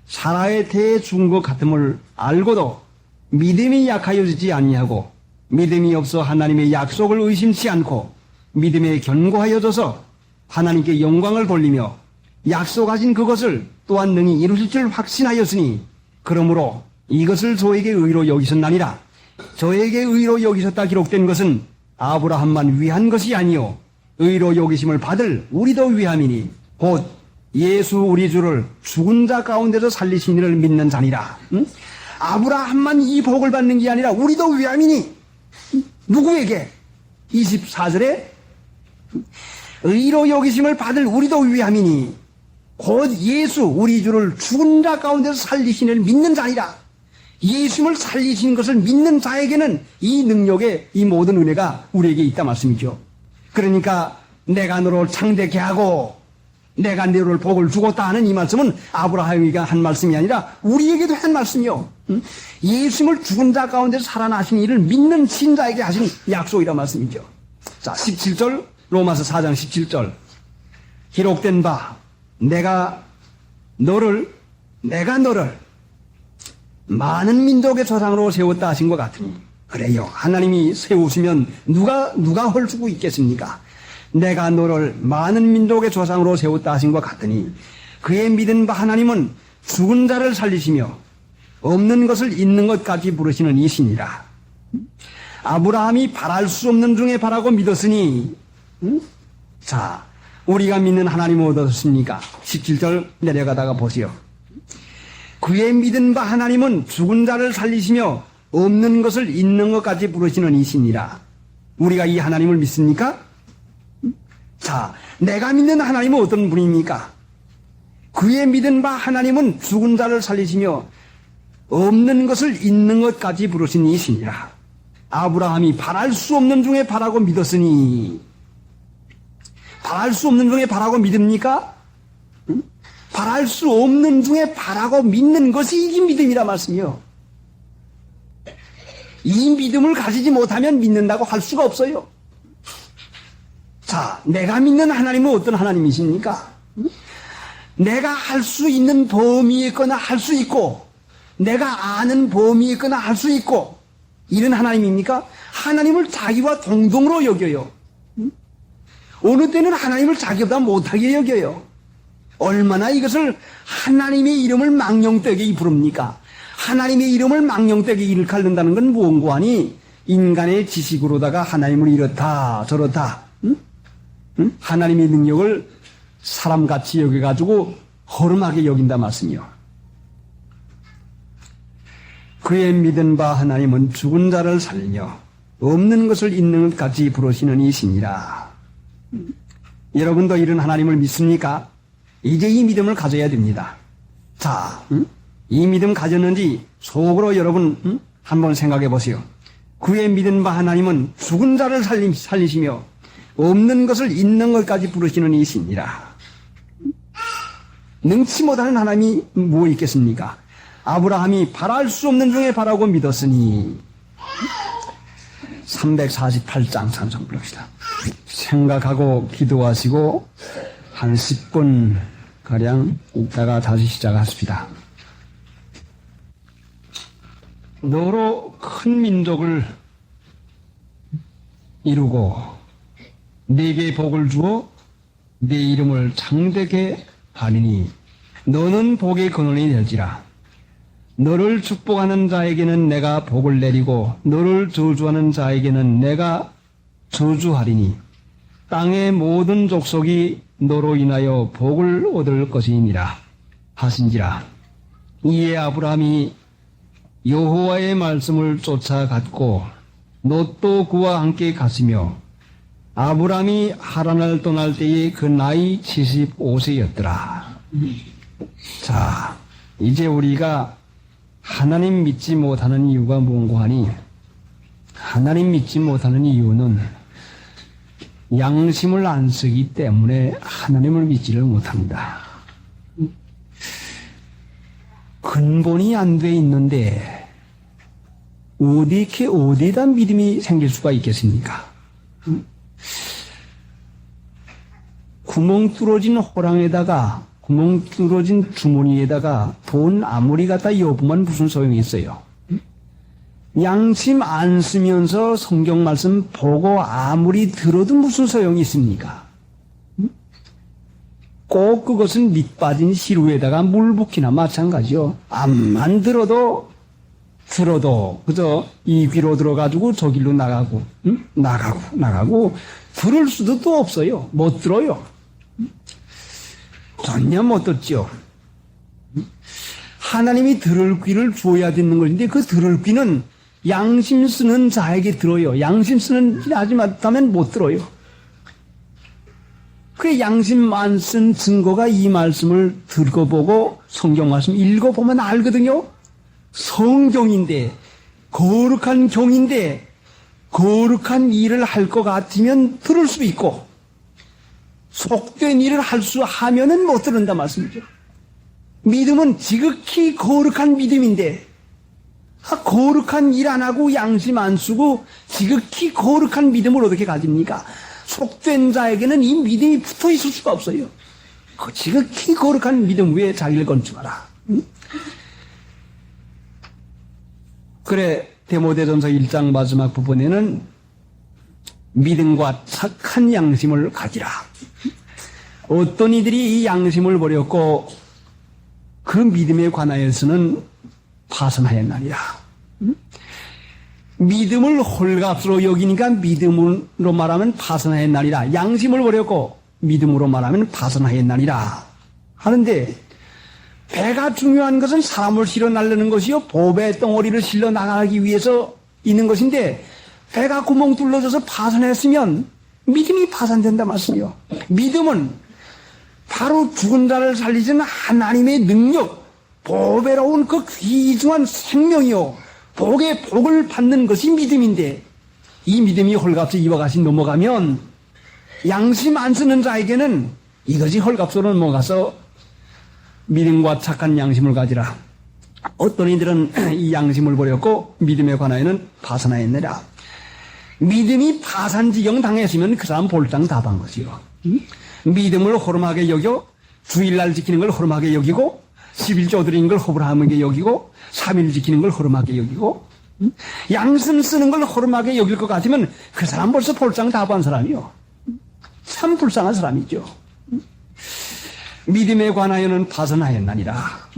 사라의 태에 죽은 것 같음을 알고도 믿음이 약하여지지 아니하고 믿음이 없어 하나님의 약속을 의심치 않고 믿음에 견고하여져서 하나님께 영광을 돌리며 약속하신 그것을 또한 능히 이루실 줄 확신하였으니 그러므로 이것을 저에게 의로 여기셨나니라. 저에게 의로 여기셨다 기록된 것은 아브라함만 위한 것이 아니요 의로 여기심을 받을 우리도 위함이니 곧 예수 우리 주를 죽은 자 가운데서 살리신 이를 믿는 자니라. 아브라함만 이 복을 받는 게 아니라 우리도 위함이니 누구에게? 24절에 의로 여기심을 받을 우리도 위함이니 곧 예수 우리 주를 죽은 자 가운데서 살리신 이를 믿는 자니라. 예수님을 살리신 것을 믿는 자에게는 이 능력의 이 모든 은혜가 우리에게 있다 말씀이죠. 그러니까 내가 너를 창대케 하고 내가 너를 복을 주겠다 하는 이 말씀은 아브라함이가 한 말씀이 아니라 우리에게도 한 말씀이요. 예수님을 죽은 자 가운데서 살아나신 이를 믿는 신자에게 하신 약속이라 말씀이죠. 자, 17절 로마서 4장 17절 기록된 바 내가 너를 많은 민족의 조상으로 세웠다 하신 것 같으니 그래요. 하나님이 세우시면 누가 헐 수고 있겠습니까? 내가 너를 많은 민족의 조상으로 세웠다 하신 것 같으니 그의 믿은 바 하나님은 죽은 자를 살리시며 없는 것을 있는 것까지 부르시는 이시니라. 아브라함이 바랄 수 없는 중에 바라고 믿었으니 자 우리가 믿는 하나님은 어떻습니까? 17절 내려가다가 보세요. 그의 믿은 바 하나님은 죽은 자를 살리시며 없는 것을 있는 것까지 부르시는 이시니라. 우리가 이 하나님을 믿습니까? 자, 내가 믿는 하나님은 어떤 분입니까? 그의 믿은 바 하나님은 죽은 자를 살리시며 없는 것을 있는 것까지 부르신 이시니라. 아브라함이 바랄 수 없는 중에 바라고 믿었으니 바랄 수 없는 중에 바라고 믿습니까? 바랄 수 없는 중에 바라고 믿는 것이 이 믿음이라 말씀이요. 이 믿음을 가지지 못하면 믿는다고 할 수가 없어요. 자, 내가 믿는 하나님은 어떤 하나님이십니까? 내가 할 수 있는 범위에 있거나 할 수 있고 내가 아는 범위에 있거나 할 수 있고 이런 하나님입니까? 하나님을 자기와 동등으로 여겨요. 어느 때는 하나님을 자기보다 못하게 여겨요. 얼마나 이것을 하나님의 이름을 망령되게 부릅니까? 하나님의 이름을 망령되게 일컬는다는 건 무언고 하니 인간의 지식으로다가 하나님을 이렇다 저렇다 하나님의 능력을 사람같이 여겨가지고 허름하게 여긴다 말씀이요. 그의 믿은 바 하나님은 죽은 자를 살려 없는 것을 있는 것까지 부르시는 이시니라. 여러분도 이런 하나님을 믿습니까? 이제 이 믿음을 가져야 됩니다. 자, 이 믿음 가졌는지 속으로 여러분 한번 생각해 보세요. 그의 믿은 바 하나님은 죽은 자를 살리시며 없는 것을 있는 것까지 부르시는 이시니라. 능치 못하는 하나님이 뭐 있겠습니까? 아브라함이 바랄 수 없는 중에 바라고 믿었으니 348장 찬송 부릅시다. 생각하고 기도하시고 한 10분 가량 있다가 다시 시작하십시다. 너로 큰 민족을 이루고 네게 복을 주어 네 이름을 창대케 하리니 너는 복의 근원이 될지라. 너를 축복하는 자에게는 내가 복을 내리고 너를 저주하는 자에게는 내가 저주하리니 땅의 모든 족속이 너로 인하여 복을 얻을 것이니라 하신지라. 이에 아브라함이 여호와의 말씀을 쫓아갔고 롯도 그와 함께 갔으며 아브라함이 하란을 떠날 때에 그 나이 75세였더라. 자, 이제 우리가 하나님 믿지 못하는 이유가 뭔가 하니, 하나님 믿지 못하는 이유는 양심을 안 쓰기 때문에 하나님을 믿지를 못합니다. 근본이 안 돼 있는데 어디에다 믿음이 생길 수가 있겠습니까? 구멍 뚫어진 호랑에다가, 구멍 뚫어진 주머니에다가 돈 아무리 갖다 여보면 무슨 소용이 있어요? 양심 안 쓰면서 성경 말씀 보고 아무리 들어도 무슨 소용이 있습니까? 꼭 그것은 밑 빠진 시루에다가 물 붓기나 마찬가지요. 암만 들어도 그저 이 귀로 들어가지고 저 길로 나가고 들을 수도 또 없어요. 못 들어요. 전혀 못 듣죠. 하나님이 들을 귀를 줘야 되는 것인데 그 들을 귀는 양심 쓰는 자에게 들어요. 양심 쓰는 자 하지 못하면 못 들어요. 그 양심 안 쓴 증거가 이 말씀을 듣고보고 성경 말씀 읽어보면 알거든요. 성경인데, 거룩한 경인데 거룩한 일을 할 것 같으면 들을 수 있고 속된 일을 하면은 못 들은다 말씀이죠. 믿음은 지극히 거룩한 믿음인데 거룩한 일 안 하고 양심 안 쓰고 지극히 거룩한 믿음을 어떻게 가집니까? 속된 자에게는 이 믿음이 붙어 있을 수가 없어요. 그 지극히 거룩한 믿음 위에 자기를 건축하라. 그래 디모데전서 1장 마지막 부분에는 믿음과 착한 양심을 가지라. 어떤 이들이 이 양심을 버렸고 그 믿음에 관하여서는 파선하였나니라. 믿음을 홀값으로 여기니까 믿음으로 말하면 파선하였나니라. 양심을 버렸고 믿음으로 말하면 파선하였나니라. 하는데 배가 중요한 것은 사람을 실어 날르는 것이요 보배 덩어리를 실러 나가기 위해서 있는 것인데 배가 구멍 뚫려져서 파선했으면 믿음이 파산된다 말씀이요. 믿음은 바로 죽은 자를 살리시는 하나님의 능력, 보배로운 그 귀중한 생명이요 복의 복을 받는 것이 믿음인데 이 믿음이 헐값에 이와 같이 넘어가면 양심 안 쓰는 자에게는 이것이 헐값으로 넘어가서 믿음과 착한 양심을 가지라. 어떤 이들은 이 양심을 버렸고 믿음에 관하여는 파산하였느라. 믿음이 파산지경 당했으면 그 사람 볼장 다 반 것이요. 믿음을 호름하게 여겨 주일날 지키는 걸 호름하게 여기고 11조 드리는 걸 호름하게 여기고 3일 지키는 걸 호름하게 여기고 양심 쓰는 걸 호름하게 여길 것 같으면 그 사람 벌써 볼장 다 반 사람이요. 참 불쌍한 사람이죠. 믿음에 관하여는 파선하였나니라.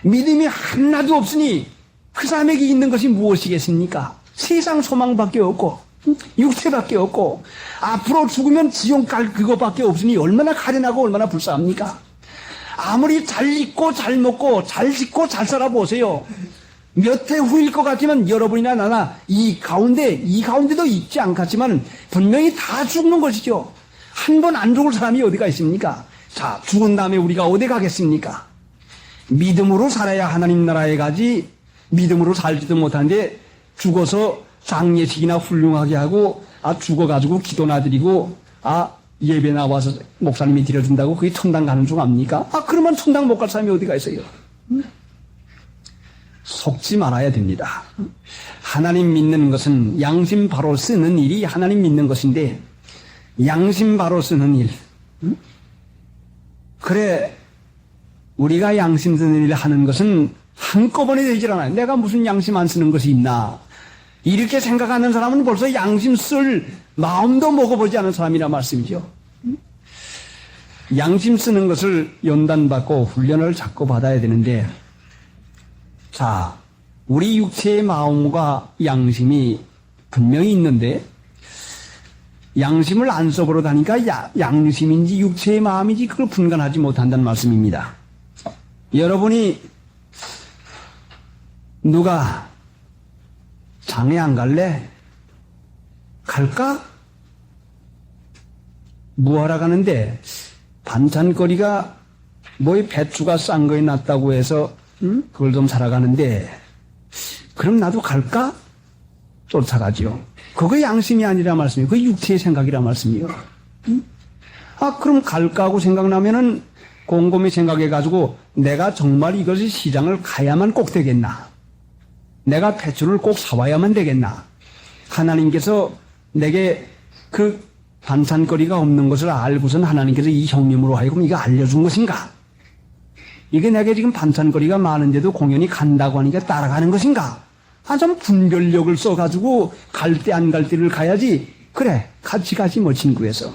믿음이 하나도 없으니 그 사람에게 있는 것이 무엇이겠습니까? 세상 소망밖에 없고 육체밖에 없고 앞으로 죽으면 지옥 갈 그거밖에 없으니 얼마나 가련하고 얼마나 불쌍합니까? 아무리 잘 입고 잘 먹고 잘 짓고 잘 살아보세요. 몇 해 후일 것 같지만 여러분이나 나나 이 가운데도 있지 않겠지만 분명히 다 죽는 것이죠. 한 번 안 죽을 사람이 어디가 있습니까? 자, 죽은 다음에 우리가 어디 가겠습니까? 믿음으로 살아야 하나님 나라에 가지 믿음으로 살지도 못하는데 죽어서 장례식이나 훌륭하게 하고 죽어가지고 기도나 드리고 예배 나와서 목사님이 드려준다고 그게 천당 가는 줄 압니까? 그러면 천당 못 갈 사람이 어디가 있어요? 속지 말아야 됩니다. 하나님 믿는 것은 양심 바로 쓰는 일이 하나님 믿는 것인데 양심 바로 쓰는 일 그래 우리가 양심 쓰는 일을 하는 것은 한꺼번에 되질 않아요. 내가 무슨 양심 안 쓰는 것이 있나. 이렇게 생각하는 사람은 벌써 양심 쓸 마음도 먹어보지 않은 사람이라 말씀이죠. 양심 쓰는 것을 연단받고 훈련을 자꾸 받아야 되는데, 자, 우리 육체의 마음과 양심이 분명히 있는데, 양심을 안 써버릇하니까 양심인지 육체의 마음인지 그걸 분간하지 못한다는 말씀입니다. 여러분이 누가 장에 안 갈래? 갈까? 뭐하러 가는데? 반찬거리가 뭐에 배추가 싼 거에 놨다고 해서 그걸 좀 사러 가는데, 그럼 나도 갈까? 쫓아가지요. 그거 양심이 아니라 말씀이에요. 그거 육체의 생각이라 말씀이에요. 그럼 갈까 하고 생각나면은 곰곰이 생각해가지고 내가 정말 이것이 시장을 가야만 꼭 되겠나? 내가 배추를 꼭 사와야만 되겠나? 하나님께서 내게 그 반찬거리가 없는 것을 알고선 하나님께서 이 형님으로 하여금 이거 알려준 것인가? 이게 내게 지금 반찬거리가 많은데도 공연히 간다고 하니까 따라가는 것인가? 좀 분별력을 써가지고 갈 때 안 갈 때를 가야지. 그래, 같이 가지 뭐 친구에서.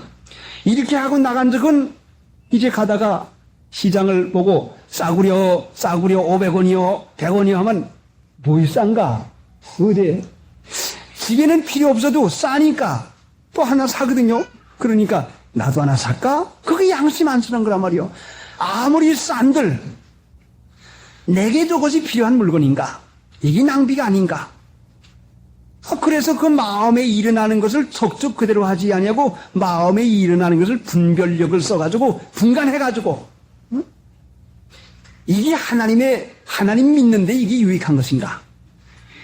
이렇게 하고 나간 적은 이제 가다가 시장을 보고 싸구려 500원이요 100원이요 하면 뭐이 싼가? 어디? 집에는 필요 없어도 싸니까 또 하나 사거든요. 그러니까 나도 하나 살까? 그게 양심 안 쓰는 거란 말이요. 아무리 싼들 내게 저것이 필요한 물건인가? 이게 낭비가 아닌가? 그래서 그 마음에 일어나는 것을 적적 그대로 하지 아니하고 마음에 일어나는 것을 분별력을 써가지고 분간해가지고 이게 하나님 믿는데 이게 유익한 것인가?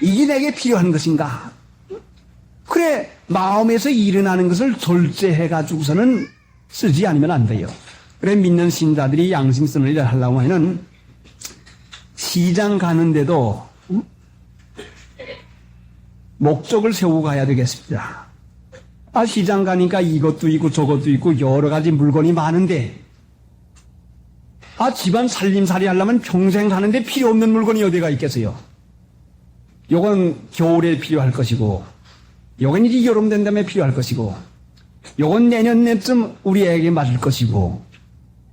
이게 내게 필요한 것인가? 그래, 마음에서 일어나는 것을 절제해가지고서는 쓰지 않으면 안 돼요. 그래, 믿는 신자들이 양심 쓰는 일을 하려고 하면 시장 가는데도 목적을 세우고 가야 되겠습니다. 시장 가니까 이것도 있고 저것도 있고 여러 가지 물건이 많은데, 집안 살림살이 하려면 평생 사는데 필요 없는 물건이 어디가 있겠어요? 요건 겨울에 필요할 것이고, 요건 이제 여름 된 다음에 필요할 것이고, 요건 내년쯤 우리 애에게 맞을 것이고,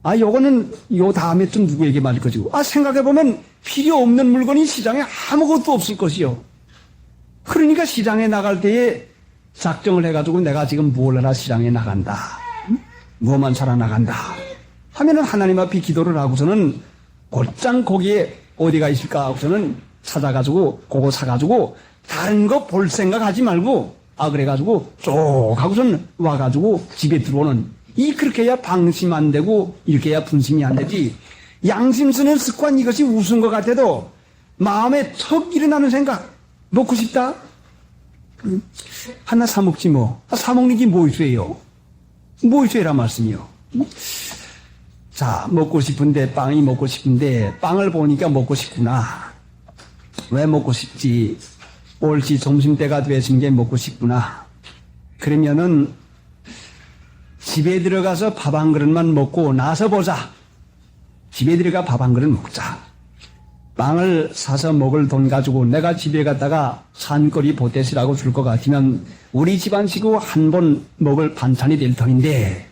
요거는 요 다음에쯤 누구에게 맞을 것이고, 생각해보면 필요 없는 물건이 시장에 아무것도 없을 것이요. 그러니까 시장에 나갈 때에 작정을 해가지고 내가 지금 뭘 하나 시장에 나간다. 무엇만 사러 나간다. 하면은 하나님 앞에 기도를 하고서는 곧장 거기에 어디가 있을까 하고서는 찾아가지고 그거 사가지고 다른 거 볼 생각 하지 말고 그래가지고 쭉 하고서는 와가지고 집에 들어오는 그렇게 해야 방심 안 되고 이렇게 해야 분심이 안 되지. 양심 쓰는 습관 이것이 우스운 것 같아도 마음에 턱 일어나는 생각 먹고 싶다? 하나 사먹지 뭐. 사먹는 게 뭐 있어요? 뭐 있어요라 말씀이요. 자, 먹고 싶은데 빵이 먹고 싶은데 빵을 보니까 먹고 싶구나. 왜 먹고 싶지? 옳지, 점심때가 되신 게 먹고 싶구나. 그러면은 집에 들어가서 밥 한 그릇만 먹고 나서 보자. 집에 들어가 밥 한 그릇 먹자. 빵을 사서 먹을 돈 가지고 내가 집에 갔다가 산거리 보태시라고 줄 것 같으면 우리 집안식구 한 번 먹을 반찬이 될 터인데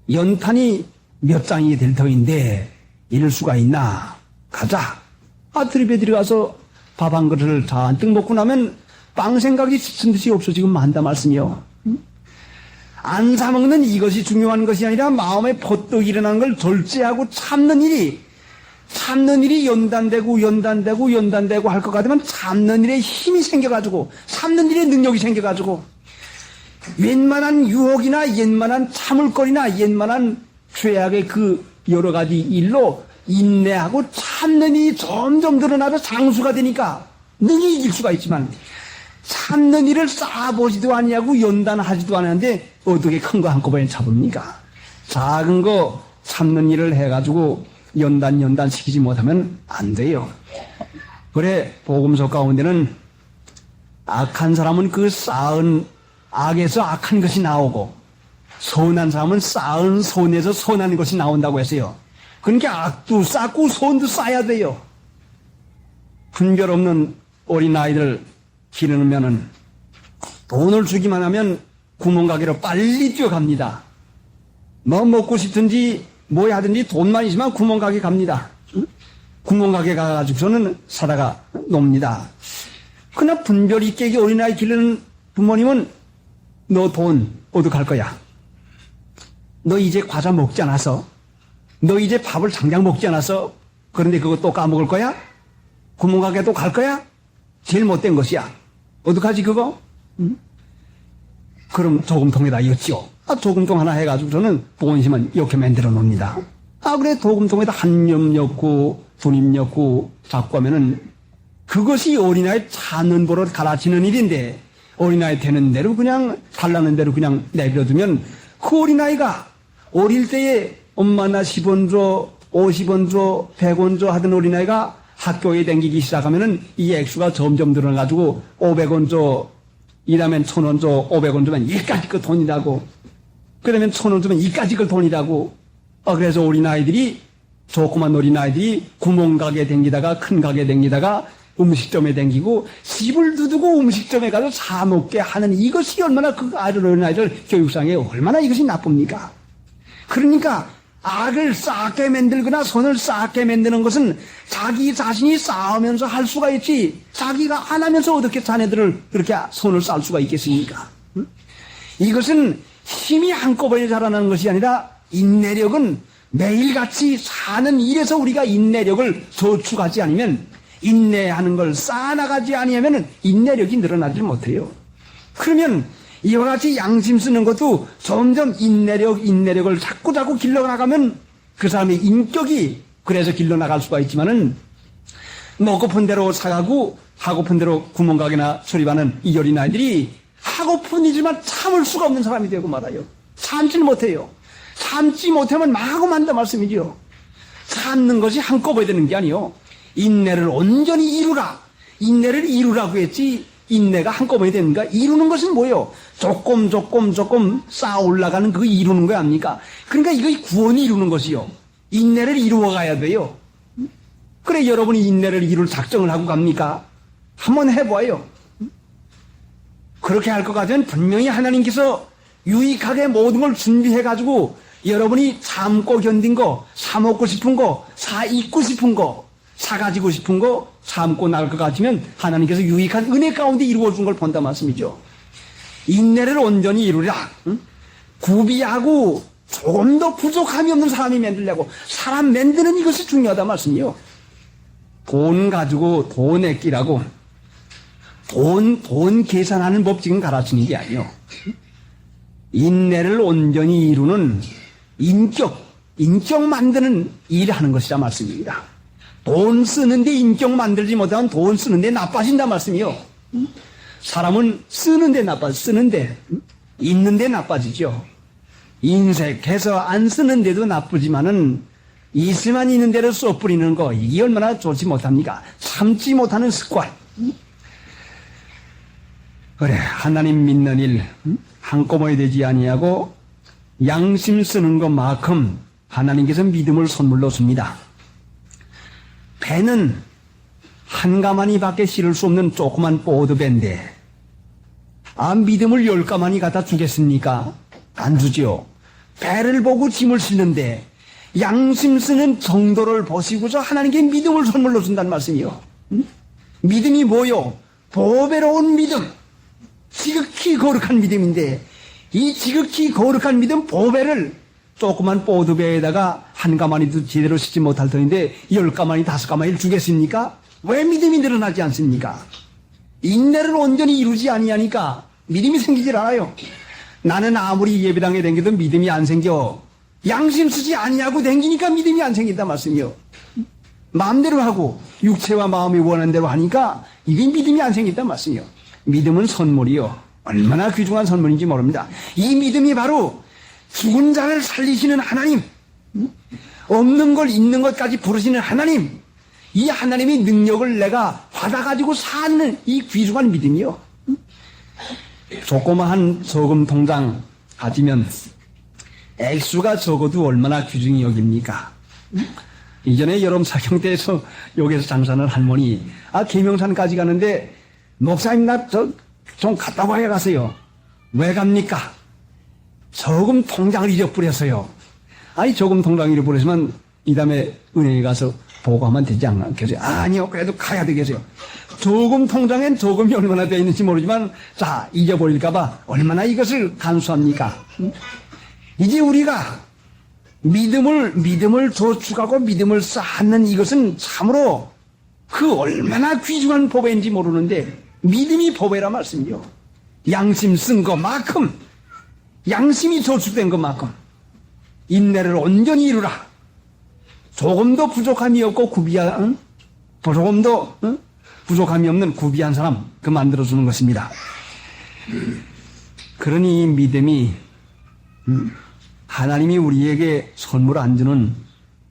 연탄이 몇 장이 될 터인데 이럴 수가 있나? 가자. 집에 들어가서 밥 한 그릇을 잔뜩 먹고 나면 빵 생각이 지친 듯이 없어지고 만다 말씀이요. 안 사먹는 이것이 중요한 것이 아니라 마음에 퍼뜩 일어나는 걸 절제하고 참는 일이 연단되고 할 것 같으면 참는 일에 힘이 생겨가지고 참는 일에 능력이 생겨가지고 웬만한 유혹이나 웬만한 참을거리나 웬만한 죄악의 그 여러 가지 일로 인내하고 참는 일이 점점 드러나서 장수가 되니까 능히 이길 수가 있지만 참는 일을 쌓아보지도 아니하고 연단하지도 않았는데 어떻게 큰 거 한꺼번에 잡습니까? 작은 거 참는 일을 해가지고 연단 시키지 못하면 안 돼요. 그래, 복음서 가운데는 악한 사람은 그 쌓은 악에서 악한 것이 나오고 선한 사람은 쌓은 선에서 선한 것이 나온다고 했어요. 그러니까 악도 쌓고 선도 쌓아야 돼요. 분별 없는 어린아이들 기르면은 돈을 주기만 하면 구멍가게로 빨리 뛰어갑니다. 뭐 먹고 싶든지 뭐 하든지 돈만 있으면 구멍가게 갑니다. 구멍가게 가가지고서는 사다가 놉니다. 그러나 분별 있게 어린아이 기르는 부모님은 너 돈 어디 갈 거야? 너 이제 과자 먹지 않았어? 너 이제 밥을 당장 먹지 않았어? 그런데 그거 또 까먹을 거야? 구멍가게 또 갈 거야? 제일 못된 것이야. 어떡하지 그거? 응? 그럼 도금통에다 였지요. 도금통 하나 해가지고 저는 본심은 이렇게 만들어 놓습니다. 그래 도금통에다 한 엽 넣고 두 엽 넣고 자꾸 하면은 그것이 어린아이 찾는 버릇 가르치는 일인데 어린아이 되는 대로 그냥 달라는 대로 그냥 내버려두면 그 어린아이가 어릴 때에 엄마 나 10원 줘 50원 줘 100원 줘 하던 어린아이가 학교에 다니기 시작하면은 이 액수가 점점 늘어나가지고 500원 줘 이라면 1,000원 줘 500원 주면 이까지 그 돈이라고 그러면 1,000원 주면 이까지 그 돈이라고 그래서 어린아이들이 조그만 어린아이들이 구멍가게 댕기다가 큰 가게 댕기다가 음식점에 댕기고 집을 두두고 음식점에 가서 사 먹게 하는 이것이 얼마나 그 어린아이들 교육상에 얼마나 이것이 나쁩니까? 그러니까 악을 쌓게 만들거나 손을 쌓게 만드는 것은 자기 자신이 쌓으면서 할 수가 있지 자기가 안 하면서 어떻게 자네들을 그렇게 손을 쌓을 수가 있겠습니까? 응? 이것은 힘이 한꺼번에 자라나는 것이 아니라 인내력은 매일같이 사는 일에서 우리가 인내력을 저축하지 않으면 인내하는 걸 쌓아나가지 아니하면 인내력이 늘어나지 못해요. 그러면 이와 같이 양심 쓰는 것도 점점 인내력을 자꾸 길러나가면 그 사람의 인격이 그래서 길러나갈 수가 있지만은 먹고픈 대로 사가고 하고픈 대로 구멍가게나 수리하는 이 어린아이들이 하고픈 이지만 참을 수가 없는 사람이 되고 말아요. 참지를 못해요. 참지 못하면 마구 만다 말씀이죠. 참는 것이 한꺼번에 되는 게 아니요. 인내를 온전히 이루라. 인내를 이루라고 했지 인내가 한꺼번에 되는가? 이루는 것은 뭐예요? 조금 쌓아 올라가는 그거 이루는 거 아닙니까? 그러니까 이거 구원이 이루는 것이요. 인내를 이루어 가야 돼요. 그래 여러분이 인내를 이룰 작정을 하고 갑니까? 한번 해봐요. 그렇게 할 것 같으면 분명히 하나님께서 유익하게 모든 걸 준비해가지고 여러분이 참고 견딘 거, 사 먹고 싶은 거, 사 입고 싶은 거, 사 가지고 싶은 거 참고 나갈 것 같으면 하나님께서 유익한 은혜 가운데 이루어 준 걸 본다 말씀이죠. 인내를 온전히 이루라. 응? 구비하고 조금 더 부족함이 없는 사람이 만들려고 사람 만드는 이것이 중요하다 말씀이요. 돈 가지고 돈 아끼라고 돈 계산하는 법 지금 가르치는 게 아니요. 인내를 온전히 이루는 인격 만드는 일을 하는 것이다 말씀입니다. 돈 쓰는데 인격 만들지 못하면 돈 쓰는데 나빠진다 말씀이요. 사람은 쓰는데 있는데 나빠지죠. 인색해서 안 쓰는데도 나쁘지만은 있으면 있는 대로 써뿌리는 거 이게 얼마나 좋지 못합니까? 참지 못하는 습관. 그래 하나님 믿는 일 한꺼번에 되지 아니하고 양심 쓰는 것만큼 하나님께서 믿음을 선물로 줍니다. 배는 한 가마니밖에 실을 수 없는 조그만 보드배인데 믿음을 10가마니 갖다 주겠습니까? 안 주죠. 배를 보고 짐을 실는데 양심 쓰는 정도를 보시고서 하나님께 믿음을 선물로 준다는 말씀이요. 믿음이 뭐요? 보배로운 믿음. 지극히 거룩한 믿음인데 이 지극히 거룩한 믿음 보배를 조그만 보드배에다가 한 가마니도 제대로 싣지 못할 터인데 10가마니 5가마니를 주겠습니까? 왜 믿음이 늘어나지 않습니까? 인내를 온전히 이루지 아니하니까 믿음이 생기질 않아요. 나는 아무리 예배당에 댕겨도 믿음이 안 생겨. 양심 쓰지 아니하고 댕기니까 믿음이 안 생긴다 말씀이요. 마음대로 하고 육체와 마음이 원하는 대로 하니까 이게 믿음이 안 생긴다 말씀이요. 믿음은 선물이요. 얼마나 귀중한 선물인지 모릅니다. 이 믿음이 바로 죽은 자를 살리시는 하나님, 없는 걸 있는 것까지 부르시는 하나님, 이 하나님의 능력을 내가 받아가지고 사는 이 귀중한 믿음이요. 조그마한 소금 통장 가지면 액수가 적어도 얼마나 귀중히 여깁니까? 이전에 여름 사경 때에서 여기서 장사하는 할머니, 계명산까지 가는데, 목사님, 나 좀 갔다 와야 가세요. 왜 갑니까? 저금 통장을 잃어버렸어요. 저금 통장 잃어버렸으면, 이 다음에 은행에 가서 보고하면 되지 않겠어요? 아니요, 그래도 가야 되겠어요. 저금 통장엔 저금이 얼마나 되어 있는지 모르지만, 자, 잊어버릴까봐 얼마나 이것을 간수합니까? 이제 우리가 믿음을 저축하고 믿음을 쌓는 이것은 참으로 그 얼마나 귀중한 보배인지 모르는데, 믿음이 보배라 말씀이요. 양심 쓴 것만큼, 양심이 저축된 것만큼, 인내를 온전히 이루라. 조금도 부족함이 없고 조금도 부족함이 없는 구비한 사람, 그 만들어주는 것입니다. 그러니 이 믿음이, 하나님이 우리에게 선물 안 주는,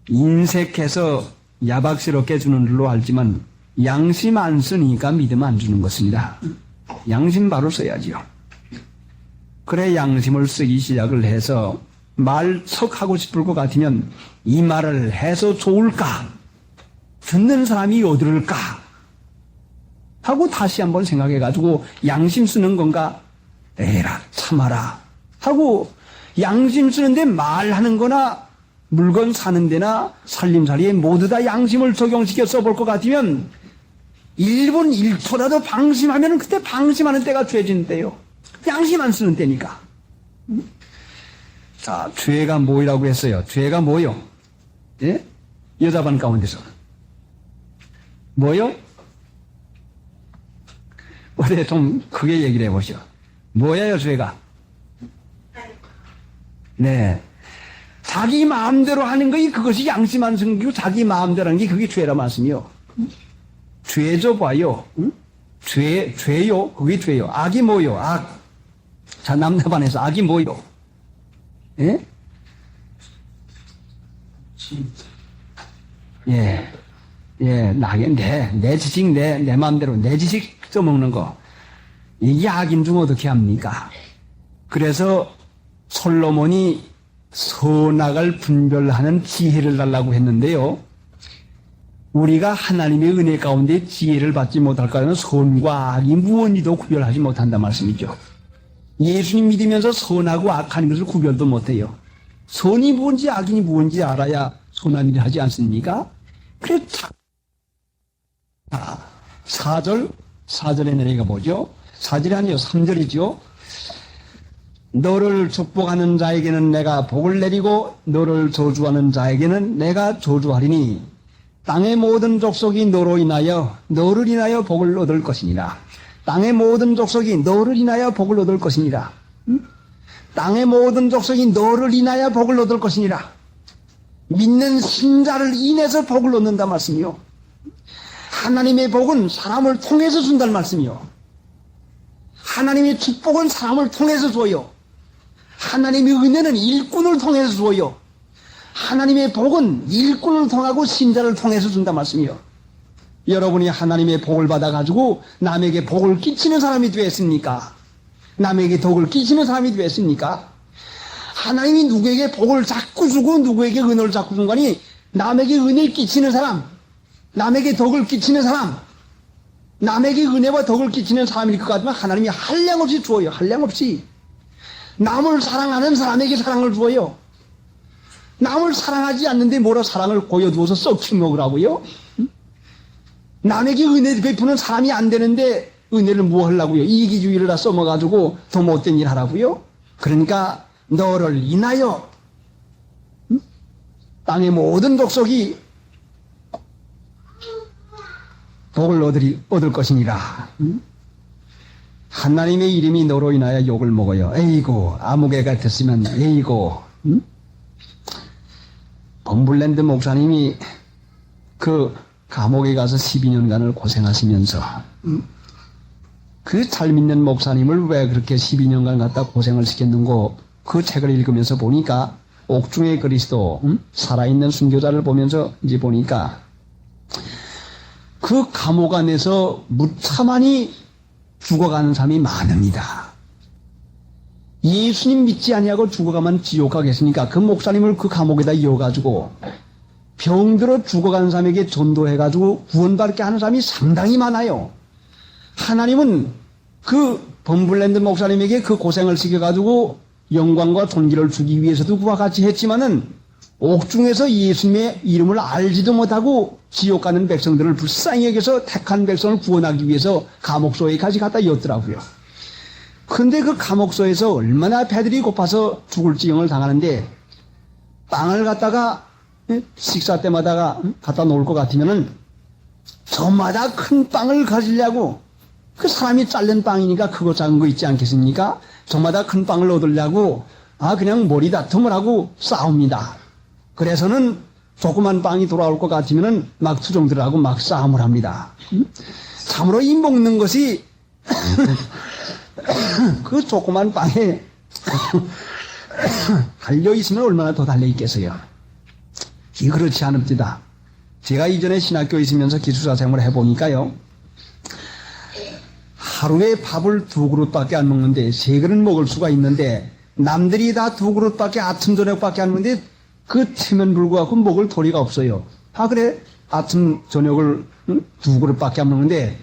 인색해서 야박스럽게 주는 줄로 알지만, 양심 안 쓰니까 믿음 안 주는 것입니다. 양심 바로 써야지요. 그래 양심을 쓰기 시작을 해서 말 척 하고 싶을 것 같으면 이 말을 해서 좋을까? 듣는 사람이 어디를까? 하고 다시 한번 생각해가지고 양심 쓰는 건가? 에라 참아라 하고 양심 쓰는데 말하는 거나 물건 사는 데나 살림살이에 모두 다 양심을 적용시켜 써볼 것 같으면 1분 1초라도 방심하면 그때 방심하는 때가 죄진 때요. 양심 안 쓰는 때니까. 자, 죄가 뭐라고 했어요? 죄가 뭐요? 예? 여자반 가운데서. 뭐요? 어디 좀 크게 얘기를 해보시오. 뭐예요, 죄가? 네. 자기 마음대로 하는 것이 그것이 양심 안 쓰는 거고 자기 마음대로 하는 게 그게 죄라 말씀이요. 죄죠 봐요. 응? 죄요. 그게 죄요. 악이 뭐요? 악. 자, 남자반에서 악이 뭐요? 예? 내 지식, 내 마음대로, 내 지식 써먹는 거. 이게 악인 중 어떻게 합니까? 그래서 솔로몬이 선악을 분별하는 지혜를 달라고 했는데요. 우리가 하나님의 은혜 가운데 지혜를 받지 못할까는 선과 악이 무언지도 구별하지 못한다 말씀이죠. 예수님 믿으면서 선하고 악한 것을 구별도 못해요. 선이 무언지 악이 무언지 알아야 선한 일을 하지 않습니까? 그래, 4절에 내려가 보죠. 4절이 아니요, 3절이죠. 너를 축복하는 자에게는 내가 복을 내리고 너를 저주하는 자에게는 내가 저주하리니 땅의 모든 족속이 너를 인하여 복을 얻을 것이니라. 땅의 모든 족속이 너를 인하여 복을 얻을 것이니라. 땅의 모든 족속이 너를 인하여 복을 얻을 것이니라. 믿는 신자를 인해서 복을 얻는다 말씀이요. 하나님의 복은 사람을 통해서 준다는 말씀이요. 하나님의 축복은 사람을 통해서 줘요. 하나님의 은혜는 일꾼을 통해서 줘요. 하나님의 복은 일꾼을 통하고 신자를 통해서 준다 말씀이요. 여러분이 하나님의 복을 받아가지고 남에게 복을 끼치는 사람이 되었습니까? 남에게 덕을 끼치는 사람이 되었습니까? 하나님이 누구에게 복을 자꾸 주고 누구에게 은혜를 자꾸 준 거니 남에게 은혜를 끼치는 사람, 남에게 덕을 끼치는 사람, 남에게 은혜와 덕을 끼치는 사람일 것 같으면 하나님이 한량없이 주어요. 한량없이. 남을 사랑하는 사람에게 사랑을 주어요. 남을 사랑하지 않는데 뭐라 사랑을 고여두어서 썩히 먹으라고요? 남에게 은혜 베푸는 사람이 안 되는데 은혜를 뭐 하려고요? 이기주의를 다 써먹어가지고 더 못된 일 하라고요? 그러니까 너를 인하여 땅의 모든 족속이 복을 얻을 것이니라. 하나님의 이름이 너로 인하여 욕을 먹어요. 에이고 아무개 같았으면 에이고. 범블랜드 목사님이 그 감옥에 가서 12년간을 고생하시면서 그 잘 믿는 목사님을 왜 그렇게 12년간 갖다 고생을 시켰는고 그 책을 읽으면서 보니까 옥중의 그리스도 살아있는 순교자를 보면서 이제 보니까 그 감옥 안에서 무참하니 죽어가는 사람이 많습니다. 예수님 믿지 아니하고 죽어가면 지옥 가겠으니까 그 목사님을 그 감옥에다 이어가지고 병들어 죽어간 사람에게 전도해가지고 구원받게 하는 사람이 상당히 많아요. 하나님은 그 범블랜드 목사님에게 그 고생을 시켜가지고 영광과 존귀를 주기 위해서도 그와 같이 했지만은 옥중에서 예수님의 이름을 알지도 못하고 지옥 가는 백성들을 불쌍히 여겨서 택한 백성을 구원하기 위해서 감옥소에까지 갖다 였더라고요. 근데 그 감옥소에서 얼마나 배들이 고파서 죽을 지경을 당하는데 빵을 갖다가 식사 때마다 갖다 놓을 것 같으면은 저마다 큰 빵을 가지려고 그 사람이 잘린 빵이니까 크고 작은 거 있지 않겠습니까? 저마다 큰 빵을 얻으려고 그냥 머리다툼을 하고 싸웁니다. 그래서는 조그만 빵이 돌아올 것 같으면은 막 투정들하고 막 싸움을 합니다. 참으로 이 먹는 것이 그 조그만 빵에 달려있으면 얼마나 더 달려있겠어요. 이 그렇지 않습니다. 제가 이전에 신학교에 있으면서 기숙사 생활을 해보니까요. 하루에 밥을 2그릇밖에 안 먹는데 3그릇 먹을 수가 있는데 남들이 다 2그릇밖에 아침 저녁밖에 안 먹는데 그 체면 불구하고 먹을 도리가 없어요. 그래 아침 저녁을 2그릇밖에 안 먹는데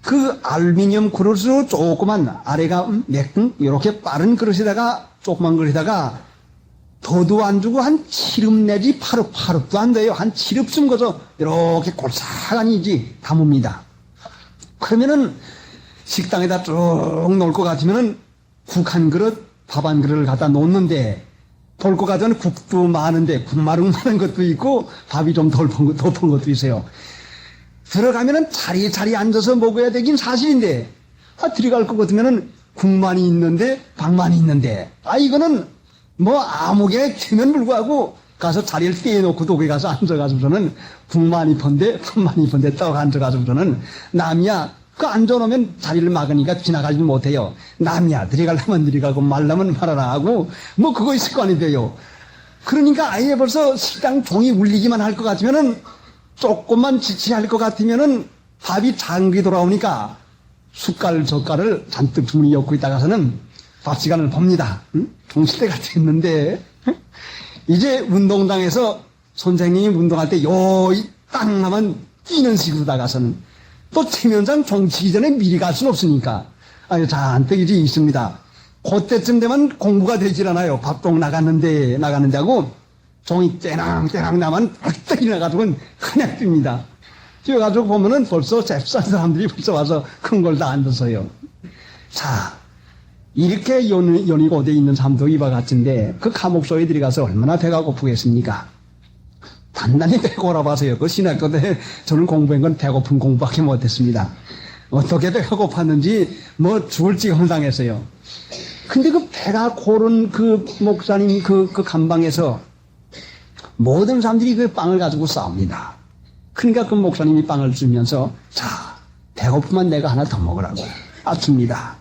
그 알루미늄 그릇으로 조그만 아래가 이렇게 빠른 그릇에다가 조그만 그릇에다가 더도 안 주고 한 7읍 내지 8읍도 안 돼요. 한 7읍쯤 거서 이렇게 골사간이지 담읍니다. 그러면은 식당에다 쭉 놓을 것 같으면은 국 한 그릇, 밥 한 그릇을 갖다 놓는데 볼 것 같으면 국도 많은데 국마름 많은 것도 있고 밥이 좀 덜 픈 것도 있어요. 들어가면은 자리에 앉아서 먹어야 되긴 사실인데 들어갈 것 같으면은 국만이 있는데 밥만이 있는데 이거는 뭐 아무게 되면 불구하고 가서 자리를 떼놓고 거기 가서 앉아가지고서는 국만이 펀데 밥만이 펀데 떡 앉아가지고서는 남이야 그 앉아놓으면 자리를 막으니까 지나가지 못해요. 남이야 들어가려면 들어가고 말라면 말아라 하고 뭐 그거 있을 거 아닌데요. 그러니까 아예 벌써 식당 종이 울리기만 할 것 같으면은 조금만 지치할 것 같으면은 밥이 장기 돌아오니까 젓갈을 잔뜩 주머니 엮고 있다가서는 밥 시간을 봅니다. 종시대가 됐는데 이제 운동장에서 선생님이 운동할 때 땅 하면 뛰는 식으로다가서는 또 체면상 종치기 전에 미리 갈 수는 없으니까 잔뜩 이제 있습니다. 그때쯤 되면 공부가 되질 않아요. 밥동 나갔는데 하고 종이 떼낭 나면 벌떡 일어나가지고는 그냥 뜁니다. 뛰어가지고 보면은 벌써 잽싼 사람들이 벌써 와서 큰 걸 다 앉아서요. 자, 이렇게 연이 고대 있는 사람도 이와 같은데 그 감옥소에 들어가서 얼마나 배가 고프겠습니까? 단단히 배고라 봐서요. 그 신학교 때 저는 공부한 건 배고픈 공부밖에 못했습니다. 어떻게 배가 고팠는지 뭐 죽을 지경을 당했어요. 근데 그 배가 고른 그 목사님 그 감방에서 모든 사람들이 그 빵을 가지고 싸웁니다. 그러니까 그 목사님이 빵을 주면서 자 배고프면 내가 하나 더 먹으라고 줍니다.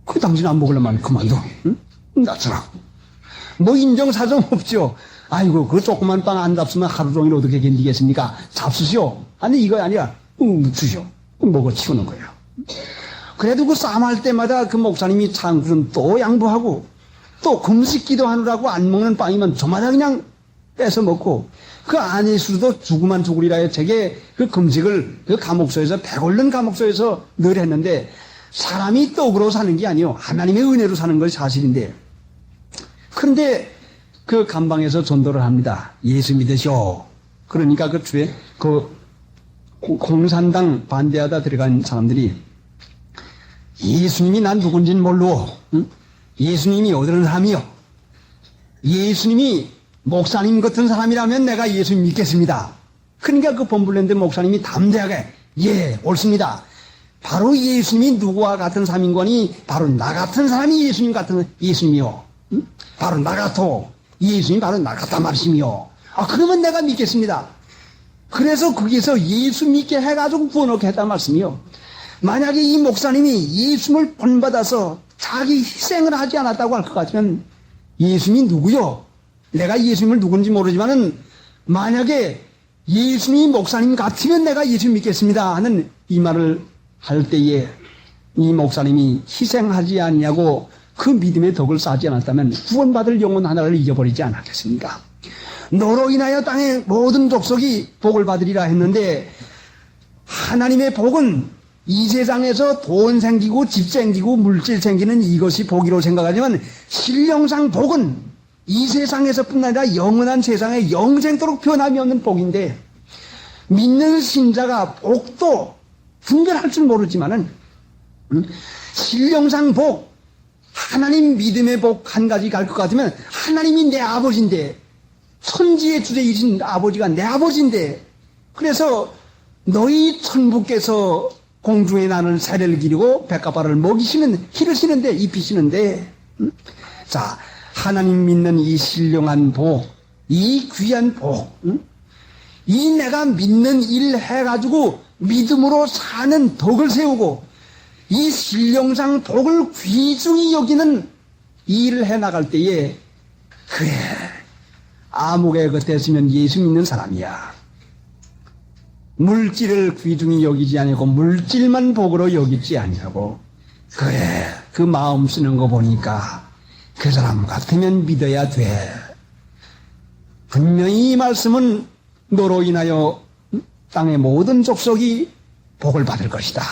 그 당신 안 먹으려면 그만둬. 나 주라. 뭐 인정사정 없죠. 아이고 그 조그만 빵 안 잡수면 하루 종일 어떻게 견디겠습니까? 잡수시오. 아니 이거 아니라 주시오. 먹어 치우는 거예요. 그래도 그 싸움할 때마다 그 목사님이 참 또 양보하고 또 금식기도 하느라고 안 먹는 빵이면 저마다 그냥 뺏어 먹고 그 안에서도 죽으면 죽으리라 의 책에 그 금식을 그 감옥소에서 배고른 감옥소에서 늘 했는데 사람이 떡으로 사는 게 아니요 하나님의 은혜로 사는 것이 사실인데 그런데 그 감방에서 전도를 합니다. 예수 믿으시오. 그러니까 그 주에 그 공산당 반대하다 들어간 사람들이 예수님이 난 누군지는 모르오. 예수님이 어떤 사람이요? 예수님이 목사님 같은 사람이라면 내가 예수 믿겠습니다. 그러니까 그 범블랜드 목사님이 담대하게 예 옳습니다. 바로 예수님이 누구와 같은 사람인 거니 바로 나 같은 사람이 예수님 같은 예수님이요. 바로 나 같어. 예수님이 바로 나 같단 말씀이요. 그러면 내가 믿겠습니다. 그래서 거기서 예수 믿게 해가지고 구원하게 했단 말씀이요. 만약에 이 목사님이 예수님을 본받아서 자기 희생을 하지 않았다고 할 것 같으면 예수님이 누구요? 내가 예수님을 누군지 모르지만은 만약에 예수님이 목사님 같으면 내가 예수 믿겠습니다 하는 이 말을 할 때에 이 목사님이 희생하지 않냐고 그 믿음의 덕을 쌓지 않았다면 구원받을 영혼 하나를 잊어버리지 않았겠습니까? 너로 인하여 땅의 모든 족속이 복을 받으리라 했는데, 하나님의 복은 이 세상에서 돈 생기고 집 생기고 물질 생기는 이것이 복이라고 생각하지만, 신령상 복은 이 세상에서뿐 아니라 영원한 세상에 영생토록 변함이 없는 복인데, 믿는 신자가 복도 분별할 줄 모르지만은 신령상 복, 하나님 믿음의 복 한 가지 갈 것 같으면, 하나님이 내 아버지인데, 천지의 주제이신 아버지가 내 아버지인데, 그래서 너희 천부께서 공중에 나는 새를 기르고 백합화를 먹이시는, 기르시는데, 입히시는데, 자, 하나님 믿는 이 신령한 복, 이 귀한 복, 이 내가 믿는 일 해가지고 믿음으로 사는 덕을 세우고, 이 신령상 복을 귀중히 여기는 이 일을 해나갈 때에, 그래, 아무개 겉했으면 예수 믿는 사람이야. 물질을 귀중히 여기지 아니고 물질만 복으로 여기지 아니하고, 그래, 그 마음 쓰는 거 보니까 그 사람 같으면 믿어야 돼. 분명히 이 말씀은 너로 인하여 땅의 모든 족속이 복을 받을 것이다.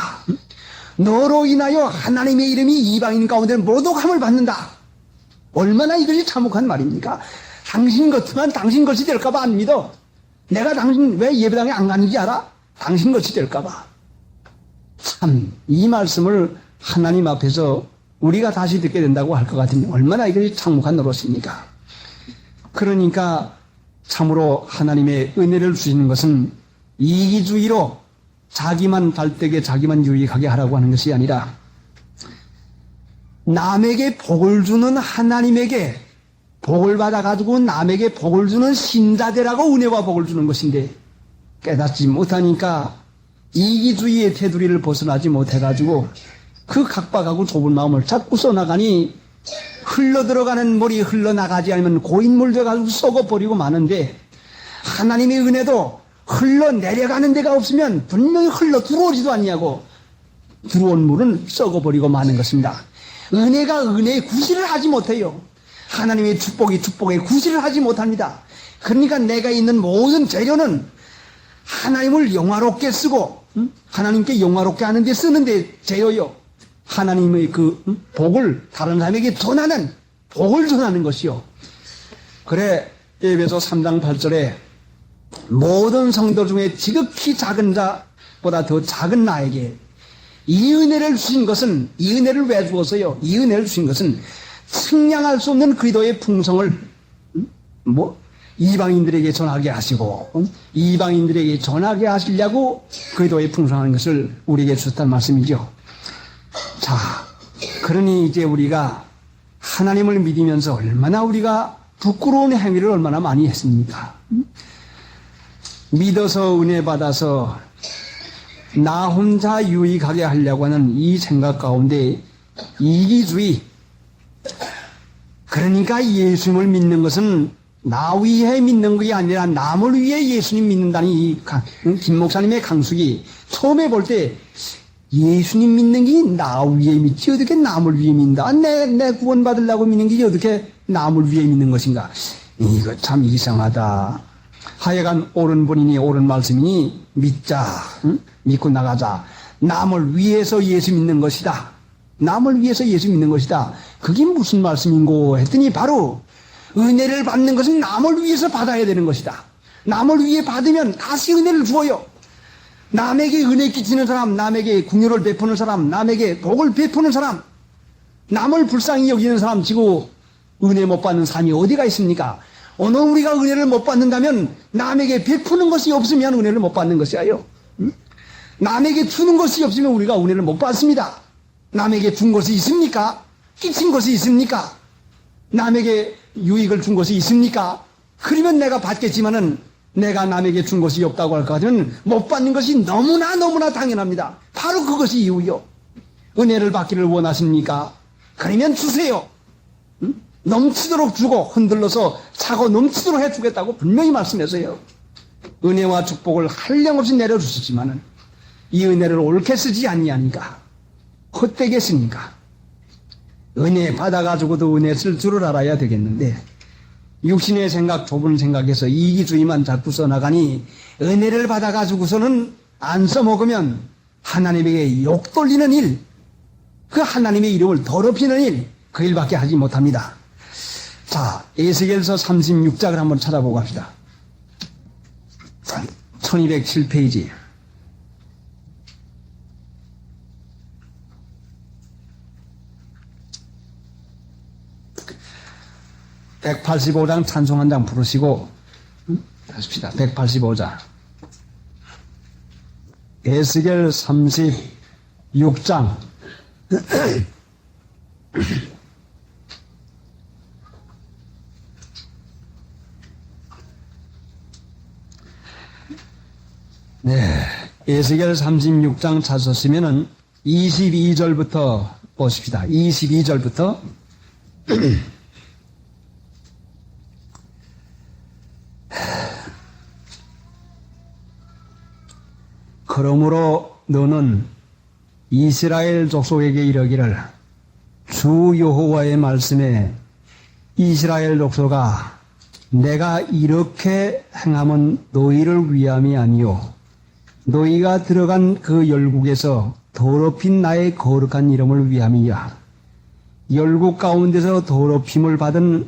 너로 인하여 하나님의 이름이 이방인 가운데 모독함을 받는다. 얼마나 이것이 참혹한 말입니까? 당신 같으면 당신 것이 될까봐 안 믿어. 내가 당신 왜 예배당에 안 가는지 알아? 당신 것이 될까봐. 참, 이 말씀을 하나님 앞에서 우리가 다시 듣게 된다고 할 것 같으니 얼마나 이것이 참혹한 노릇입니까? 그러니까 참으로 하나님의 은혜를 주시는 것은 이기주의로 자기만 발되게 자기만 유익하게 하라고 하는 것이 아니라, 남에게 복을 주는 하나님에게 복을 받아가지고 남에게 복을 주는 신자되라고 은혜와 복을 주는 것인데, 깨닫지 못하니까 이기주의의 테두리를 벗어나지 못해가지고 그 각박하고 좁은 마음을 자꾸 써나가니, 흘러들어가는 물이 흘러나가지 않으면 고인물 돼가지고 썩어버리고 마는데, 하나님의 은혜도 흘러내려가는 데가 없으면 분명히 흘러 들어오지도 않냐고, 들어온 물은 썩어버리고 마는 것입니다. 은혜가 은혜의 구실을 하지 못해요. 하나님의 축복이 축복의 구실을 하지 못합니다. 그러니까 내가 있는 모든 재료는 하나님을 영화롭게 쓰고, 하나님께 영화롭게 하는 데 쓰는데 재료요. 하나님의 그 복을 다른 사람에게 전하는, 복을 전하는 것이요. 그래, 에베소 3장 8절에 모든 성도 중에 지극히 작은 자보다 더 작은 나에게 이 은혜를 주신 것은, 이 은혜를 왜 주었어요? 이 은혜를 주신 것은 측량할 수 없는 그리스도의 풍성을 이방인들에게 전하게 하시고, 이방인들에게 전하게 하시려고 그리스도의 풍성한 것을 우리에게 주셨다는 말씀이죠. 자, 그러니 이제 우리가 하나님을 믿으면서 얼마나 우리가 부끄러운 행위를 얼마나 많이 했습니까? 믿어서 은혜 받아서 나 혼자 유익하게 하려고 하는 이 생각 가운데 이기주의, 그러니까 예수님을 믿는 것은 나 위해 믿는 것이 아니라 남을 위해 예수님 믿는다는 이 김 목사님의 강숙이, 처음에 볼 때 예수님 믿는 게 나 위해 믿지 어떻게 남을 위해 믿는다. 내 구원 받으려고 믿는 게 어떻게 남을 위해 믿는 것인가. 이거 참 이상하다. 하여간 옳은 본인이 옳은 말씀이니 믿자, 믿고 나가자. 남을 위해서 예수 믿는 것이다. 남을 위해서 예수 믿는 것이다. 그게 무슨 말씀인고 했더니 바로 은혜를 받는 것은 남을 위해서 받아야 되는 것이다. 남을 위해 받으면 다시 은혜를 주어요. 남에게 은혜 끼치는 사람, 남에게 긍휼을 베푸는 사람, 남에게 복을 베푸는 사람, 남을 불쌍히 여기는 사람 치고 은혜 못 받는 사람이 어디가 있습니까? 오늘 우리가 은혜를 못 받는다면 남에게 베푸는 것이 없으면 은혜를 못 받는 것이에요. 남에게 주는 것이 없으면 우리가 은혜를 못 받습니다. 남에게 준 것이 있습니까? 끼친 것이 있습니까? 남에게 유익을 준 것이 있습니까? 그러면 내가 받겠지만은 내가 남에게 준 것이 없다고 할 것 같으면 못 받는 것이 너무나 당연합니다. 바로 그것이 이유요. 은혜를 받기를 원하십니까? 그러면 주세요. 넘치도록 주고 흔들러서 차고 넘치도록 해주겠다고 분명히 말씀해서요. 은혜와 축복을 한량없이 내려주시지만은 이 은혜를 옳게 쓰지 아니하니까, 헛되게 쓰니까, 은혜 받아가지고도 은혜 쓸 줄을 알아야 되겠는데, 육신의 생각, 좁은 생각에서 이기주의만 자꾸 써나가니 은혜를 받아가지고서는 안 써먹으면 하나님에게 욕 돌리는 일, 그 하나님의 이름을 더럽히는 일, 그 일밖에 하지 못합니다. 자, 에스겔서 36장을 한번 찾아보고 합시다. 1207페이지. 185장 찬송 한 장 부르시고 하십시다. 185장. 에스겔 36장. 네. 에스겔 36장 찾으시면은 22절부터 보십시다. 22절부터. 그러므로 너는 이스라엘 족속에게 이르기를 주 여호와의 말씀에 이스라엘 족속아 내가 이렇게 행함은 너희를 위함이 아니요 너희가 들어간 그 열국에서 더럽힌 나의 거룩한 이름을 위함이야. 열국 가운데서 더럽힘을 받은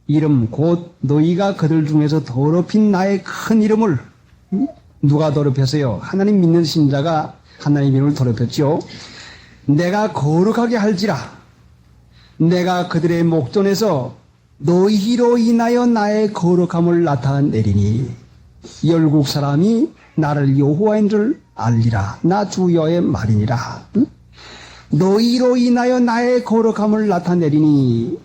이름 곧 너희가 그들 중에서 더럽힌 나의 큰 이름을 누가 더럽혔어요? 하나님 믿는 신자가 하나님 이름을 더럽혔죠. 내가 거룩하게 할지라 내가 그들의 목전에서 너희로 인하여 나의 거룩함을 나타내리니 열국 사람이 나를 여호와인 줄 알리라. 나 주여의 말이니라. 너희로 인하여 나의 거룩함을 나타내리니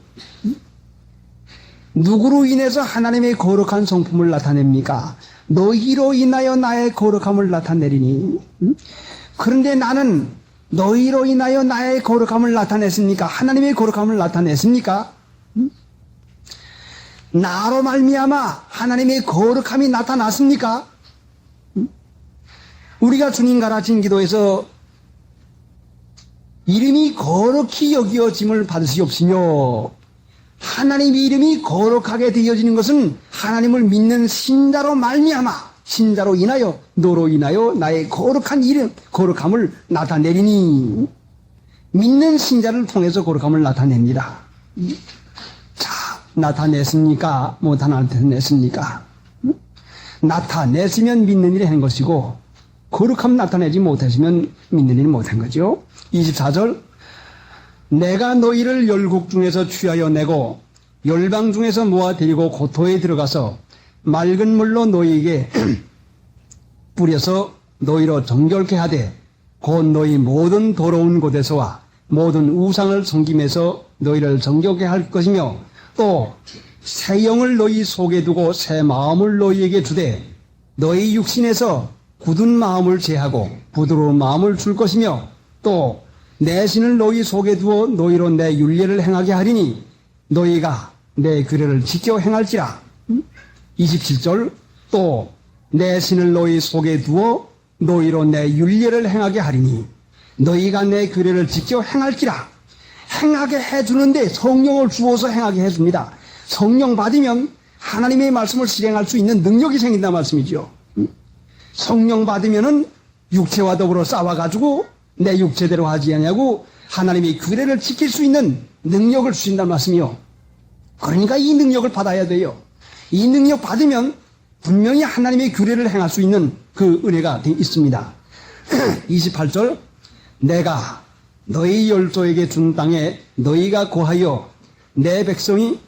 누구로 인해서 하나님의 거룩한 성품을 나타냅니까? 너희로 인하여 나의 거룩함을 나타내리니. 그런데 나는 너희로 인하여 나의 거룩함을 나타냈습니까? 하나님의 거룩함을 나타냈습니까? 나로 말미암아 하나님의 거룩함이 나타났습니까? 우리가 주님 가라진 기도에서 이름이 거룩히 여기어짐을 받으시옵시며 하나님의 이름이 거룩하게 되어지는 것은 하나님을 믿는 신자로 말미암아 신자로 인하여 너로 인하여 나의 거룩한 이름 거룩함을 나타내리니 믿는 신자를 통해서 거룩함을 나타냅니다. 자, 나타냈습니까? 못 나타냈습니까? 나타냈으면 믿는 일이 한 것이고 거룩함 나타내지 못했으면 믿는 일이 못한 거죠. 24절 내가 너희를 열국 중에서 취하여 내고 열방 중에서 모아 데리고 고토에 들어가서 맑은 물로 너희에게 뿌려서 너희로 정결케 하되 곧 너희 모든 더러운 곳에서와 모든 우상을 섬김에서 너희를 정결케 할 것이며 또 새 영을 너희 속에 두고 새 마음을 너희에게 주되 너희 육신에서 굳은 마음을 제하고 부드러운 마음을 줄 것이며 또 내 신을 너희 속에 두어 너희로 내 율례를 행하게 하리니 너희가 내 규례를 지켜 행할지라. 27절 또 내 신을 너희 속에 두어 너희로 내 율례를 행하게 하리니 너희가 내 규례를 지켜 행할지라. 행하게 해주는데 성령을 주어서 행하게 해줍니다. 성령 받으면 하나님의 말씀을 실행할 수 있는 능력이 생긴다는 말씀이죠. 성령 받으면은 육체와 더불어 싸워가지고 내 육체대로 하지 않냐고 하나님의 규례를 지킬 수 있는 능력을 주신다는 말씀이요. 그러니까 이 능력을 받아야 돼요. 이 능력 받으면 분명히 하나님의 규례를 행할 수 있는 그 은혜가 있습니다. 28절 내가 너희 열조에게 준 땅에 너희가 거하여 내 백성이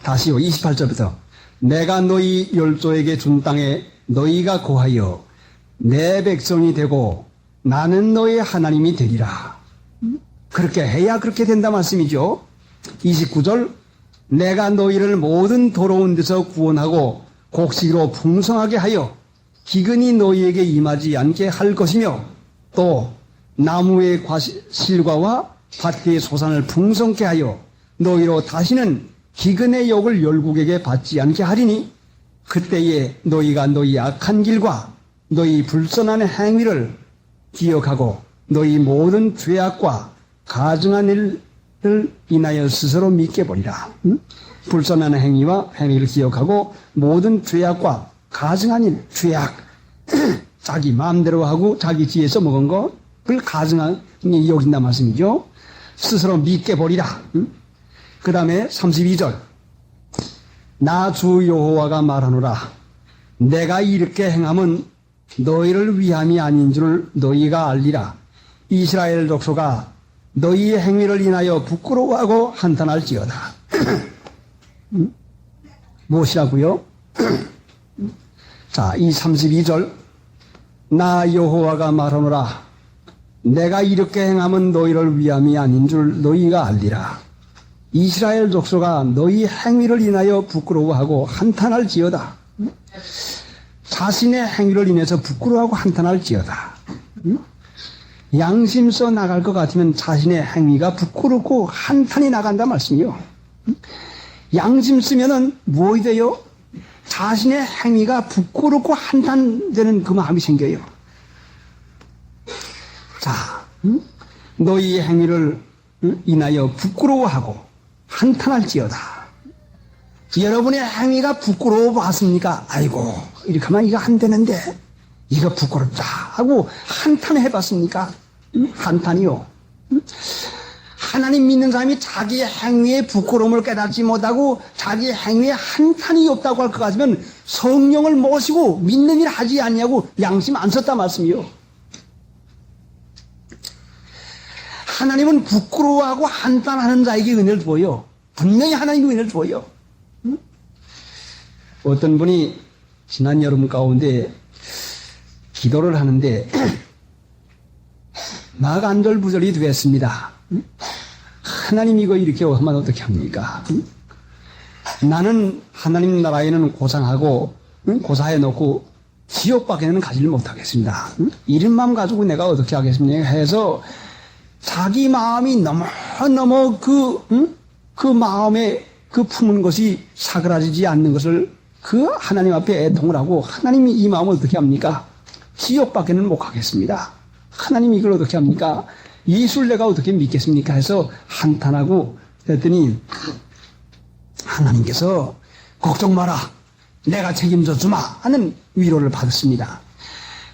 다시요. 28절부터 내가 너희 열조에게 준 땅에 너희가 거하여 내 백성이 되고 나는 너의 하나님이 되리라. 그렇게 해야 그렇게 된다 말씀이죠. 29절 내가 너희를 모든 더러운 데서 구원하고 곡식으로 풍성하게 하여 기근이 너희에게 임하지 않게 할 것이며 또 나무의 실과와 밭의 소산을 풍성케 하여 너희로 다시는 기근의 욕을 열국에게 받지 않게 하리니 그때에 너희가 너희 악한 길과 너희 불선한 행위를 기억하고 너희 모든 죄악과 가증한 일 인하여 스스로 믿게 버리라. 불선한 행위와 행위를 기억하고 모든 죄악과 가증한 일, 죄악, 자기 마음대로 하고 자기 지혜서 먹은 것을 가증한 일 여긴다 말씀이죠. 스스로 믿게 버리라. 그 다음에 32절. 나 주 여호와가 말하노라. 내가 이렇게 행함은 너희를 위함이 아닌 줄 너희가 알리라. 이스라엘 족속아 너희의 행위를 인하여 부끄러워하고 한탄할지어다. 무엇이라고요? 자, 이 32절. 나 여호와가 말하노라. 내가 이렇게 행함은 너희를 위함이 아닌 줄 너희가 알리라. 이스라엘 족속아 너희 행위를 인하여 부끄러워하고 한탄할지어다. 자신의 행위를 인해서 부끄러워하고 한탄할지어다. 양심써 나갈 것 같으면 자신의 행위가 부끄럽고 한탄이 나간다 말씀이요. 양심 쓰면은 무엇이 돼요? 자신의 행위가 부끄럽고 한탄되는 그 마음이 생겨요. 자, 너희의 행위를 인하여 부끄러워하고 한탄할지어다. 여러분의 행위가 부끄러워 봤습니까? 아이고, 이렇게 하면 이거 안 되는데, 이거 부끄럽다 하고 한탄해 봤습니까? 한탄이요. 하나님 믿는 사람이 자기의 행위에 부끄러움을 깨닫지 못하고 자기의 행위에 한탄이 없다고 할 것 같으면 성령을 모시고 믿는 일 하지 않냐고 양심 안 썼다 말씀이요. 하나님은 부끄러워하고 한탄하는 자에게 은혜를 줘요. 분명히 하나님이 은혜를 줘요. 어떤 분이 지난 여름 가운데 기도를 하는데 막 안절부절이 되었습니다. 하나님 이거 이렇게 하면 어떻게 합니까? 나는 하나님 나라에는 고상하고 고사해 놓고 지옥밖에는 가지를 못하겠습니다. 이런 마음 가지고 내가 어떻게 하겠습니까? 해서 자기 마음이 너무 그 마음에 그 품은 것이 사그라지지 않는 것을 그 하나님 앞에 애통을 하고 하나님이 이 마음을 어떻게 합니까? 지옥밖에는 못 가겠습니다. 하나님이 이걸 어떻게 합니까? 예수를 내가 어떻게 믿겠습니까? 해서 한탄하고 그랬더니 하나님께서 걱정 마라. 내가 책임져 주마 하는 위로를 받았습니다.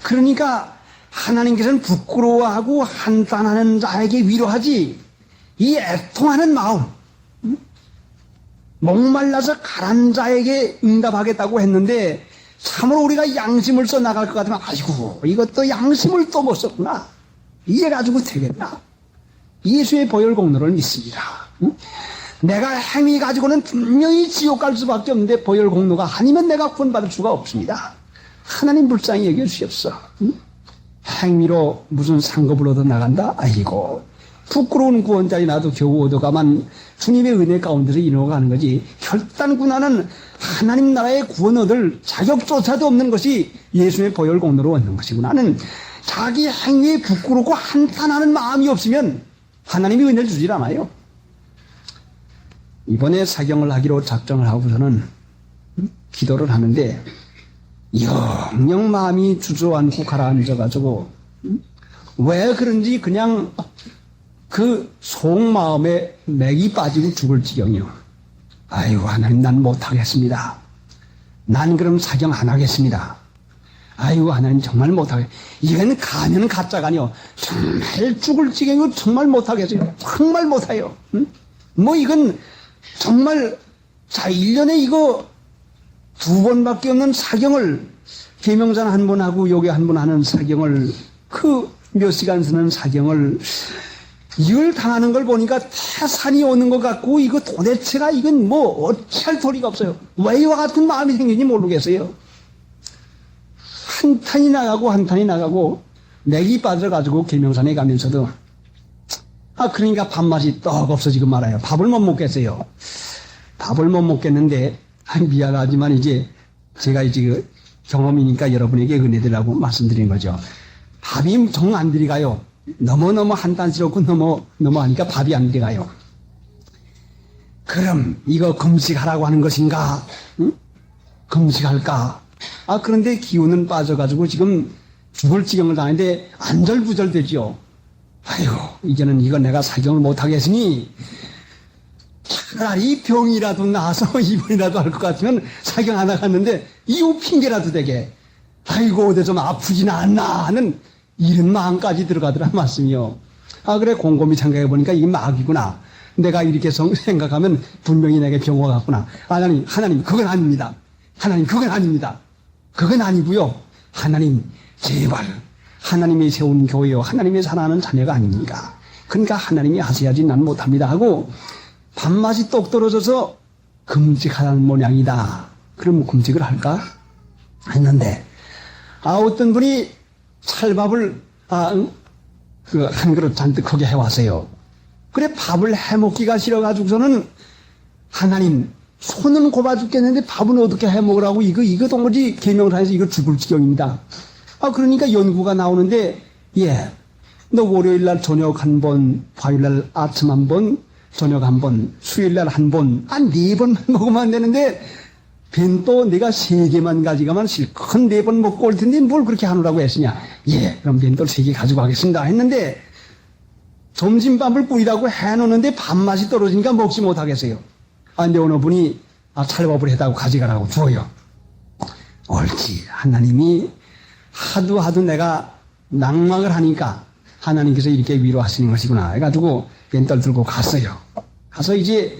그러니까 하나님께서는 부끄러워하고 한탄하는 자에게 위로하지 이 애통하는 마음 목말라서 가란 자에게 응답하겠다고 했는데 참으로 우리가 양심을 써 나갈 것 같으면 아이고 이것도 양심을 또 못 썼구나. 이래 가지고 되겠나. 예수의 보혈 공로를 믿습니다. 내가 행위 가지고는 분명히 지옥 갈 수밖에 없는데 보혈 공로가 아니면 내가 구원받을 수가 없습니다. 하나님 불쌍히 여겨 주시옵소서. 행위로 무슨 상급을 얻어 나간다? 아이고 부끄러운 구원자이 나도 겨우 얻어가만 주님의 은혜 가운데서 이루어가는 거지. 혈단군하는 하나님 나라의 구원 얻을 자격조차도 없는 것이 예수의 보혈 공로로 얻는 것이고 나는 자기 행위에 부끄럽고 한탄하는 마음이 없으면 하나님이 은혜를 주질 않아요. 이번에 사경을 하기로 작정을 하고서는 기도를 하는데 영영 마음이 주저앉고 가라앉아가지고 왜 그런지 그냥 그 속마음에 맥이 빠지고 죽을 지경이요. 아이고 하나님 난 못하겠습니다. 난 그럼 사경 안 하겠습니다. 아이고 하나님 정말 못하겠어요. 이건 가면 가짜가 아니요. 정말 죽을 지경이고 정말 못하겠어요. 정말 못해요. 뭐 이건 정말 자 1년에 이거 2번밖에 없는 사경을 계명산 한 번 하고 여기 한 번 하는 사경을 그 몇 시간 쓰는 사경을 이걸 당하는 걸 보니까 태산이 오는 것 같고 이거 도대체가 이건 뭐 어찌할 도리가 없어요. 왜 이와 같은 마음이 생긴지 모르겠어요. 한탄이 나가고 한탄이 나가고 맥이 빠져가지고 계명산에 가면서도 그러니까 밥맛이 떡 없어지고 말아요. 밥을 못 먹겠어요. 밥을 못 먹겠는데 미안하지만 이제 제가 이제 그 경험이니까 여러분에게 은혜들라고 말씀드린 거죠. 밥이 정 안 들어가요. 너무너무 한탄스럽고 너무 하니까 밥이 안 들어가요. 그럼 이거 금식하라고 하는 것인가? 응? 금식할까? 그런데 기운은 빠져가지고 지금 죽을 지경을 당하는데 안절부절 되죠. 아이고, 이제는 이건 내가 사경을 못하겠으니, 차라리 병이라도 나서 입원이라도 할 것 같으면 사경 하나 갔는데, 이후 핑계라도 되게, 아이고, 어디 좀 아프진 않나 하는 이런 마음까지 들어가더라, 말씀이요. 아, 그래, 곰곰이 생각해보니까 이게 마귀구나. 내가 이렇게 생각하면 분명히 내게 병 와갔구나. 하나님, 그건 아닙니다. 하나님, 그건 아닙니다. 그건 아니고요. 하나님, 제발. 하나님이 세운 교회요. 하나님이 사랑하는 자녀가 아닙니까? 그러니까 하나님이 하셔야지 난 못합니다 하고 밥맛이 똑 떨어져서 금직하는 모양이다. 그럼 금직을 할까? 했는데 어떤 분이 찰밥을 한 그릇 잔뜩 크게 해왔어요. 그래 밥을 해먹기가 싫어가지고서는 하나님 손은 곱아 죽겠는데 밥은 어떻게 해먹으라고 이거 동무지 계명상에서 이거 죽을 지경입니다. 그러니까 연구가 나오는데, 너 월요일 날 저녁 한 번, 화요일 날 아침 한 번, 저녁 한 번, 수요일 날 한 번, 4번만 먹으면 안 되는데, 벤또 내가 3개만 가져가면 실컷 4번 먹고 올 텐데 뭘 그렇게 하느라고 했으냐. 그럼 벤또 3개 가지고 가겠습니다. 했는데, 점심밥을 뿌리라고 해놓는데 밥맛이 떨어지니까 먹지 못하겠어요. 근데 어느 분이, 찰밥을 해다고 가져가라고 주어요. 옳지. 하나님이 하도 내가 낙망을 하니까 하나님께서 이렇게 위로하시는 것이구나 해가지고 벤떨 들고 갔어요. 가서 이제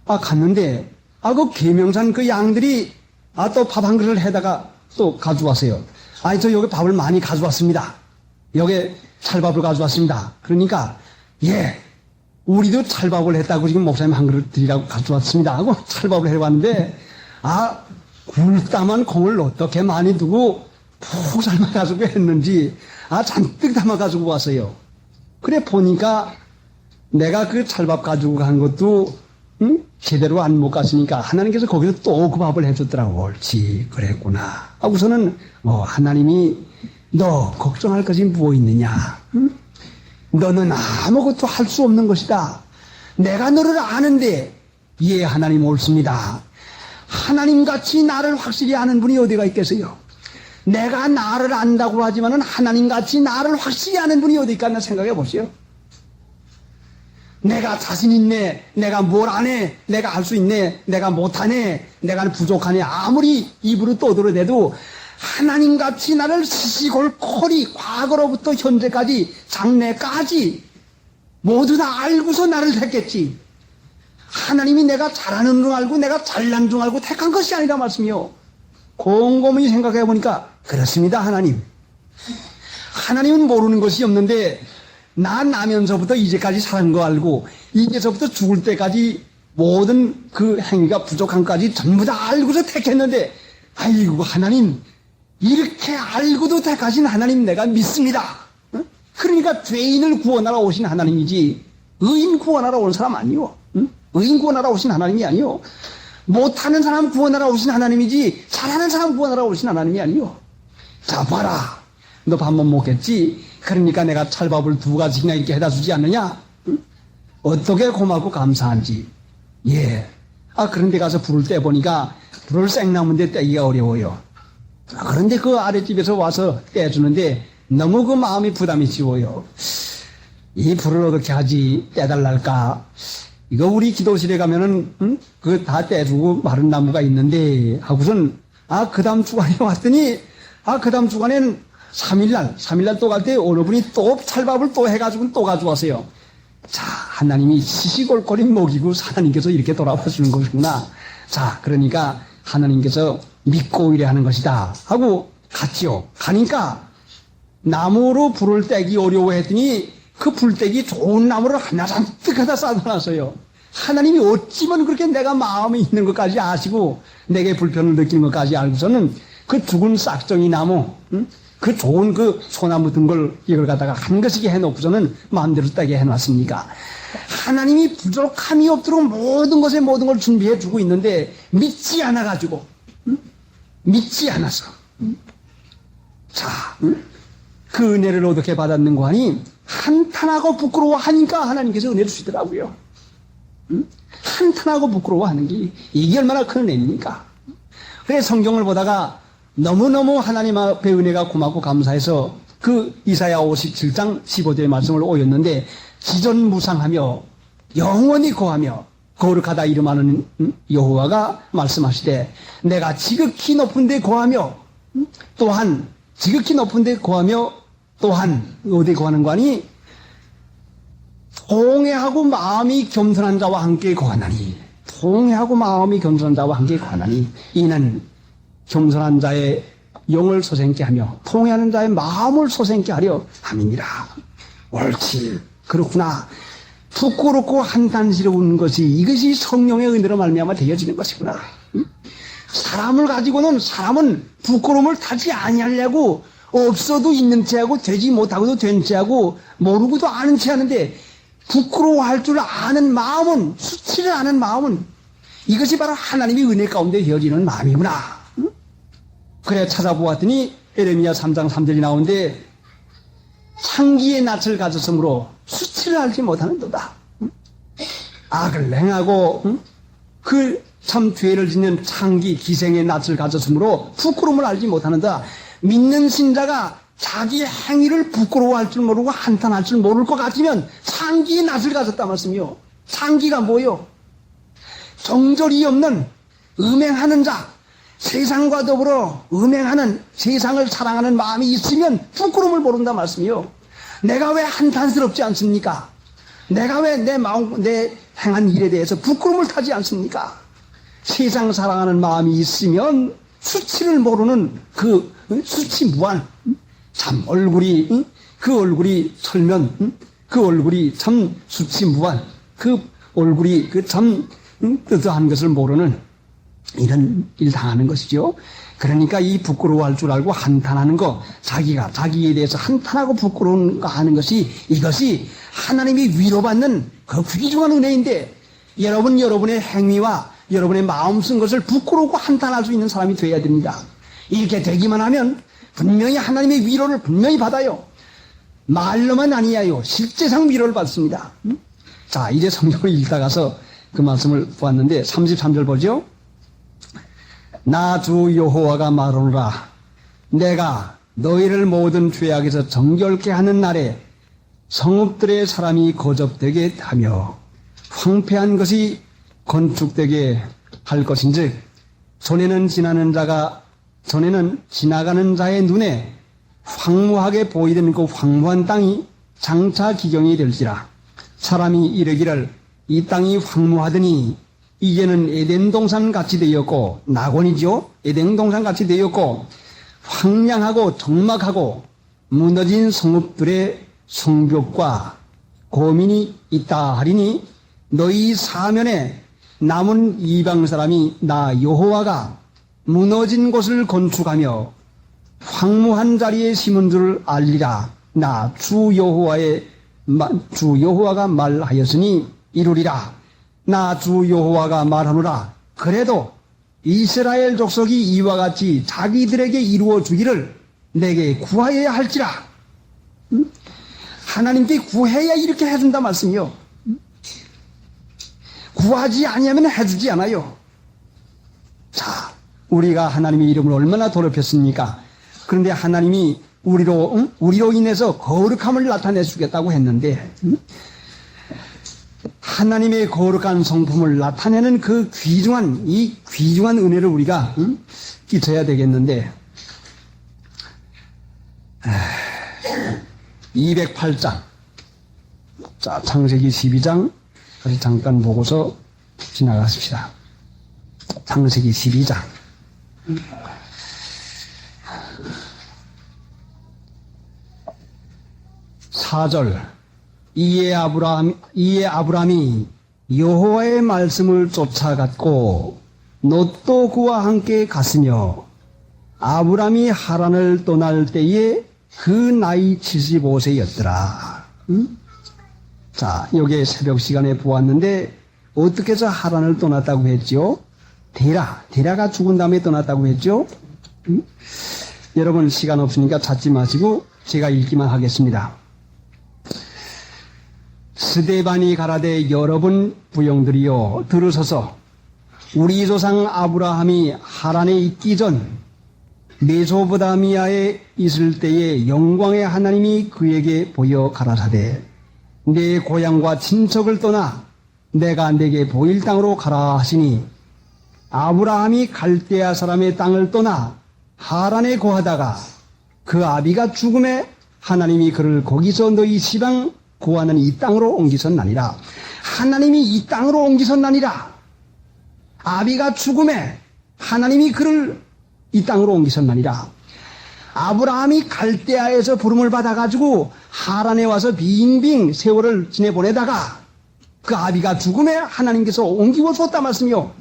갔는데 그 계명산 그 양들이 또 밥 한 그릇을 해다가 또 가져왔어요. 저 여기 밥을 많이 가져왔습니다. 여기 찰밥을 가져왔습니다. 그러니까 우리도 찰밥을 했다고 지금 목사님 한 그릇 드리라고 가져왔습니다 하고 찰밥을 해왔는데 굴담한 콩을 어떻게 많이 두고 푹 삶아가지고 했는지, 잔뜩 담아가지고 왔어요. 그래 보니까 내가 그 찰밥 가지고 간 것도, 제대로 안 못 갔으니까 하나님께서 거기서 또 그 밥을 해줬더라고. 옳지, 그랬구나. 우선은, 하나님이 너 걱정할 것이 뭐 있느냐? 너는 아무것도 할 수 없는 것이다. 내가 너를 아는데, 하나님 옳습니다. 하나님같이 나를 확실히 아는 분이 어디가 있겠어요? 내가 나를 안다고 하지만은 하나님같이 나를 확실히 아는 분이 어디 있겠나 생각해 보시오. 내가 자신 있네, 내가 뭘 안 해, 내가 할 수 있네, 내가 못하네, 내가 부족하네, 아무리 입으로 떠들어대도 하나님같이 나를 시시콜콜이 과거로부터 현재까지 장래까지 모두 다 알고서 나를 택했지. 하나님이 내가 잘하는 줄 알고 내가 잘난 줄 알고 택한 것이 아니라 말씀이요. 곰곰이 생각해 보니까 그렇습니다. 하나님은 모르는 것이 없는데 난 나면서부터 이제까지 사는 거 알고 이제서부터 죽을 때까지 모든 그 행위가 부족한 것까지 전부 다 알고서 택했는데 아이고 하나님 이렇게 알고도 택하신 하나님 내가 믿습니다. 그러니까 죄인을 구원하러 오신 하나님이지 의인 구원하러 온 사람 아니요. 의인 구원하러 오신 하나님이 아니요. 못하는 사람 구원하러 오신 하나님이지 잘하는 사람 구원하러 오신 하나님이 아니요. 자 봐라. 너 밥 못 먹겠지? 그러니까 내가 찰밥을 2가지나 이렇게 해다 주지 않느냐? 어떻게 고맙고 감사한지. 그런데 가서 불을 떼보니까 불을 생나무인데 떼기가 어려워요. 그런데 그 아랫집에서 와서 떼주는데 너무 그 마음이 부담이 지워요. 이 불을 어떻게 하지? 떼달랄까? 이거 우리 기도실에 가면은 그거 다 떼주고 마른 나무가 있는데 하고선 그 다음 주간에 왔더니 그 다음 주간에는 3일날 또 갈 때 어느 분이 또 찰밥을 또 해가지고 또 가져왔어요. 자 하나님이 시시콜콜이 먹이고 하나님께서 이렇게 돌아와 주는 것이구나. 자 그러니까 하나님께서 믿고 이래 하는 것이다 하고 갔죠. 가니까 나무로 불을 떼기 어려워했더니 그 불떼기 좋은 나무를 하나 잔뜩 하다 쌓아놨어요. 하나님이 어찌면 그렇게 내가 마음에 있는 것까지 아시고 내게 불편을 느끼는 것까지 알고서는 그 죽은 싹정이 나무, 그 좋은 그 소나무 든 걸 이걸 갖다가 한 것이게 해놓고서는 마음대로 떼게 해놨습니까? 하나님이 부족함이 없도록 모든 걸 준비해주고 있는데 믿지 않아가지고, 믿지 않아서. 자, 그 은혜를 어떻게 받았는고 하니 한탄하고 부끄러워하니까 하나님께서 은혜 주시더라고요. 한탄하고 부끄러워하는 게 이게 얼마나 큰 은혜입니까? 그래 성경을 보다가 너무너무 하나님 앞에 은혜가 고맙고 감사해서 그 이사야 57장 15절의 말씀을 오였는데 지전무상하며 영원히 거하며 거룩하다 이름하는 여호와가 말씀하시되 내가 지극히 높은 데 거하며 또한 지극히 높은 데 거하며 또한 어디 거하는 거니 통회하고 마음이 겸손한 자와 함께 거하나니 통회하고 마음이 겸손한 자와 함께 거하나니 이는 겸손한 자의 영을 소생케 하며 통회하는 자의 마음을 소생케 하려 함이니라. 옳지 그렇구나. 부끄럽고 한탄스러운 것이 이것이 성령의 은혜로 말미암아 되어지는 것이구나. 사람을 가지고는 사람은 부끄러움을 타지 아니하려고 없어도 있는 체하고 되지 못하고도 된 체하고 모르고도 아는 체하는데 부끄러워할 줄 아는 마음은 수치를 아는 마음은 이것이 바로 하나님의 은혜 가운데 되어지는 마음이구나. 그래 찾아보았더니 에레미야 3장 3절이 나오는데 창기의 낯을 가졌으므로 수치를 알지 못하는도다. 악을 행하고 그 참 죄를 짓는 창기 기생의 낯을 가졌으므로 부끄러움을 알지 못하는다. 믿는 신자가 자기 행위를 부끄러워할 줄 모르고 한탄할 줄 모를 것 같으면 창기의 낯을 가졌다 말씀이요. 창기가 뭐요? 정절이 없는 음행하는 자, 세상과 더불어 음행하는 세상을 사랑하는 마음이 있으면 부끄러움을 모른다 말씀이요. 내가 왜 한탄스럽지 않습니까? 내가 왜 내 마음, 내 행한 일에 대해서 부끄러움을 타지 않습니까? 세상 사랑하는 마음이 있으면 수치를 모르는 그 수치무한 참 얼굴이 그 얼굴이 설면 그 얼굴이 참 수치무한 그 얼굴이 그 참 뜨뜻한 것을 모르는 이런 일 당하는 것이죠. 그러니까 이 부끄러워할 줄 알고 한탄하는 거, 자기가 자기에 대해서 한탄하고 부끄러운 거 하는 것이 이것이 하나님이 위로받는 그 귀중한 은혜인데 여러분의 행위와 여러분의 마음 쓴 것을 부끄러우고 한탄할 수 있는 사람이 되어야 됩니다. 이렇게 되기만 하면 분명히 하나님의 위로를 분명히 받아요. 말로만 아니하여 실제상 위로를 받습니다. 자, 이제 성경을 읽다가서 그 말씀을 보았는데 33절 보죠. 나 주 여호와가 말하노라. 내가 너희를 모든 죄악에서 정결케 하는 날에 성읍들의 사람이 거접되게 하며 황폐한 것이 건축되게 할 것인즉 전에는 지나가는 자의 눈에 황무하게 보이던 그 황무한 땅이 장차 기경이 될지라. 사람이 이르기를 이 땅이 황무하더니 이제는 에덴 동산 같이 되었고, 낙원이죠. 에덴 동산 같이 되었고 황량하고 적막하고 무너진 성읍들의 성벽과 고민이 있다 하리니 너희 사면에 남은 이방 사람이 나 여호와가 무너진 곳을 건축하며 황무한 자리에 심은 줄 알리라. 나 주 여호와가 말하였으니 이루리라. 나 주 여호와가 말하노라. 그래도 이스라엘 족속이 이와 같이 자기들에게 이루어 주기를 내게 구하여야 할지라. 하나님께 구해야 이렇게 해준다 말씀이요. 구하지 아니하면 해주지 않아요. 자, 우리가 하나님의 이름을 얼마나 더럽혔습니까? 그런데 하나님이 우리로 인해서 거룩함을 나타내 주겠다고 했는데, 하나님의 거룩한 성품을 나타내는 그 귀중한 은혜를 우리가 끼쳐야 되겠는데, 208장. 자, 창세기 12장. 다시 잠깐 보고서 지나갔습니다. 창세기 12장. 4절. 이에 아브라함이 여호와의 말씀을 쫓아갔고 롯도 그와 함께 갔으며 아브라함이 하란을 떠날 때에 그 나이 75세였더라. 자, 여기에 새벽 시간에 보았는데 어떻게 해서 하란을 떠났다고 했죠? 데라가 죽은 다음에 떠났다고 했죠? 여러분 시간 없으니까 찾지 마시고 제가 읽기만 하겠습니다. 스데반이 가라되 여러분 부영들이여 들으소서. 우리 조상 아브라함이 하란에 있기 전 메소포타미아에 있을 때에 영광의 하나님이 그에게 보여 가라사대 내 고향과 친척을 떠나 내가 내게 보일 땅으로 가라 하시니 아브라함이 갈대아 사람의 땅을 떠나 하란에 거하다가 그 아비가 죽음에 하나님이 그를 거기서 너희 시방 구하는 이 땅으로 옮기셨나니라. 하나님이 이 땅으로 옮기셨나니라. 아비가 죽음에 하나님이 그를 이 땅으로 옮기셨나니라. 아브라함이 갈대아에서 부름을 받아가지고 하란에 와서 빙빙 세월을 지내보내다가 그 아비가 죽음에 하나님께서 옮기고 줬단 말씀이요.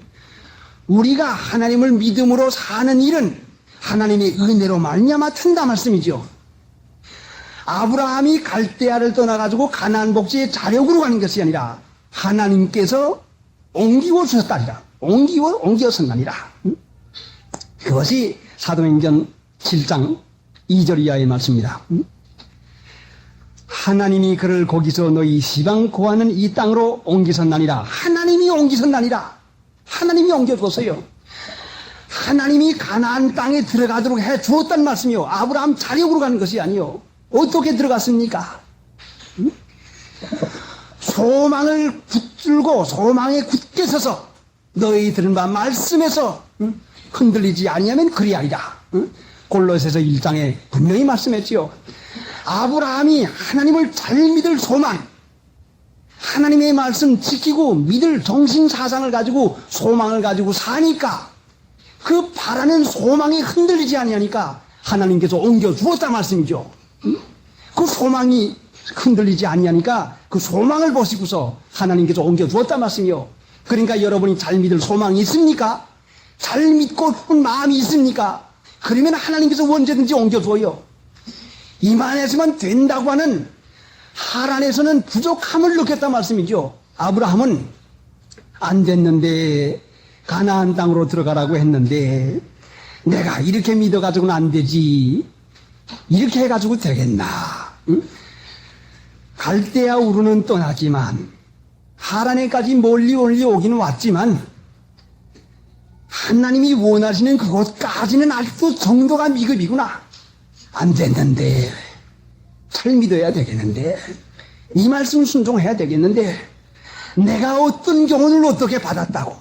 우리가 하나님을 믿음으로 사는 일은 하나님의 은혜로 말미암아 된다 말씀이죠. 아브라함이 갈대아를 떠나가지고 가나안 복지의 자력으로 가는 것이 아니라 하나님께서 옮기고 주셨다니라. 옮기었었나니라. 그것이 사도행전 7장 2절 이하의 말씀입니다. 하나님이 그를 거기서 너희 시방 고하는 이 땅으로 옮기셨나니라. 하나님이 옮기셨나니라. 하나님이 옮겨줬어요. 하나님이 가나안 땅에 들어가도록 해 주었단 말씀이요. 아브라함 자력으로 가는 것이 아니요. 어떻게 들어갔습니까? 소망을 붙들고 소망에 굳게 서서 너희들은 바 말씀에서 흔들리지 아니하면 그리 아니라. 골로새서 1장에 분명히 말씀했지요. 아브라함이 하나님을 잘 믿을 소망, 하나님의 말씀 지키고 믿을 정신 사상을 가지고 소망을 가지고 사니까 그 바라는 소망이 흔들리지 아니하니까 하나님께서 옮겨 주었단 말씀이죠. 그 소망이 흔들리지 아니하니까 그 소망을 보시고서 하나님께서 옮겨 주었단 말씀이요. 그러니까 여러분이 잘 믿을 소망이 있습니까? 잘 믿고 싶은 마음이 있습니까? 그러면 하나님께서 언제든지 옮겨 줘요. 이만해서만 된다고 하는 하란에서는 부족함을 느꼈단 말씀이죠. 아브라함은 안 됐는데 가나안 땅으로 들어가라고 했는데 내가 이렇게 믿어가지고는 안 되지. 이렇게 해가지고 되겠나. 응? 갈대아 우르는 떠나지만 하란에까지 멀리 오기는 왔지만 하나님이 원하시는 그곳까지는 아직도 정도가 미급이구나. 안 됐는데 잘 믿어야 되겠는데 이 말씀 순종해야 되겠는데 내가 어떤 교훈을 어떻게 받았다고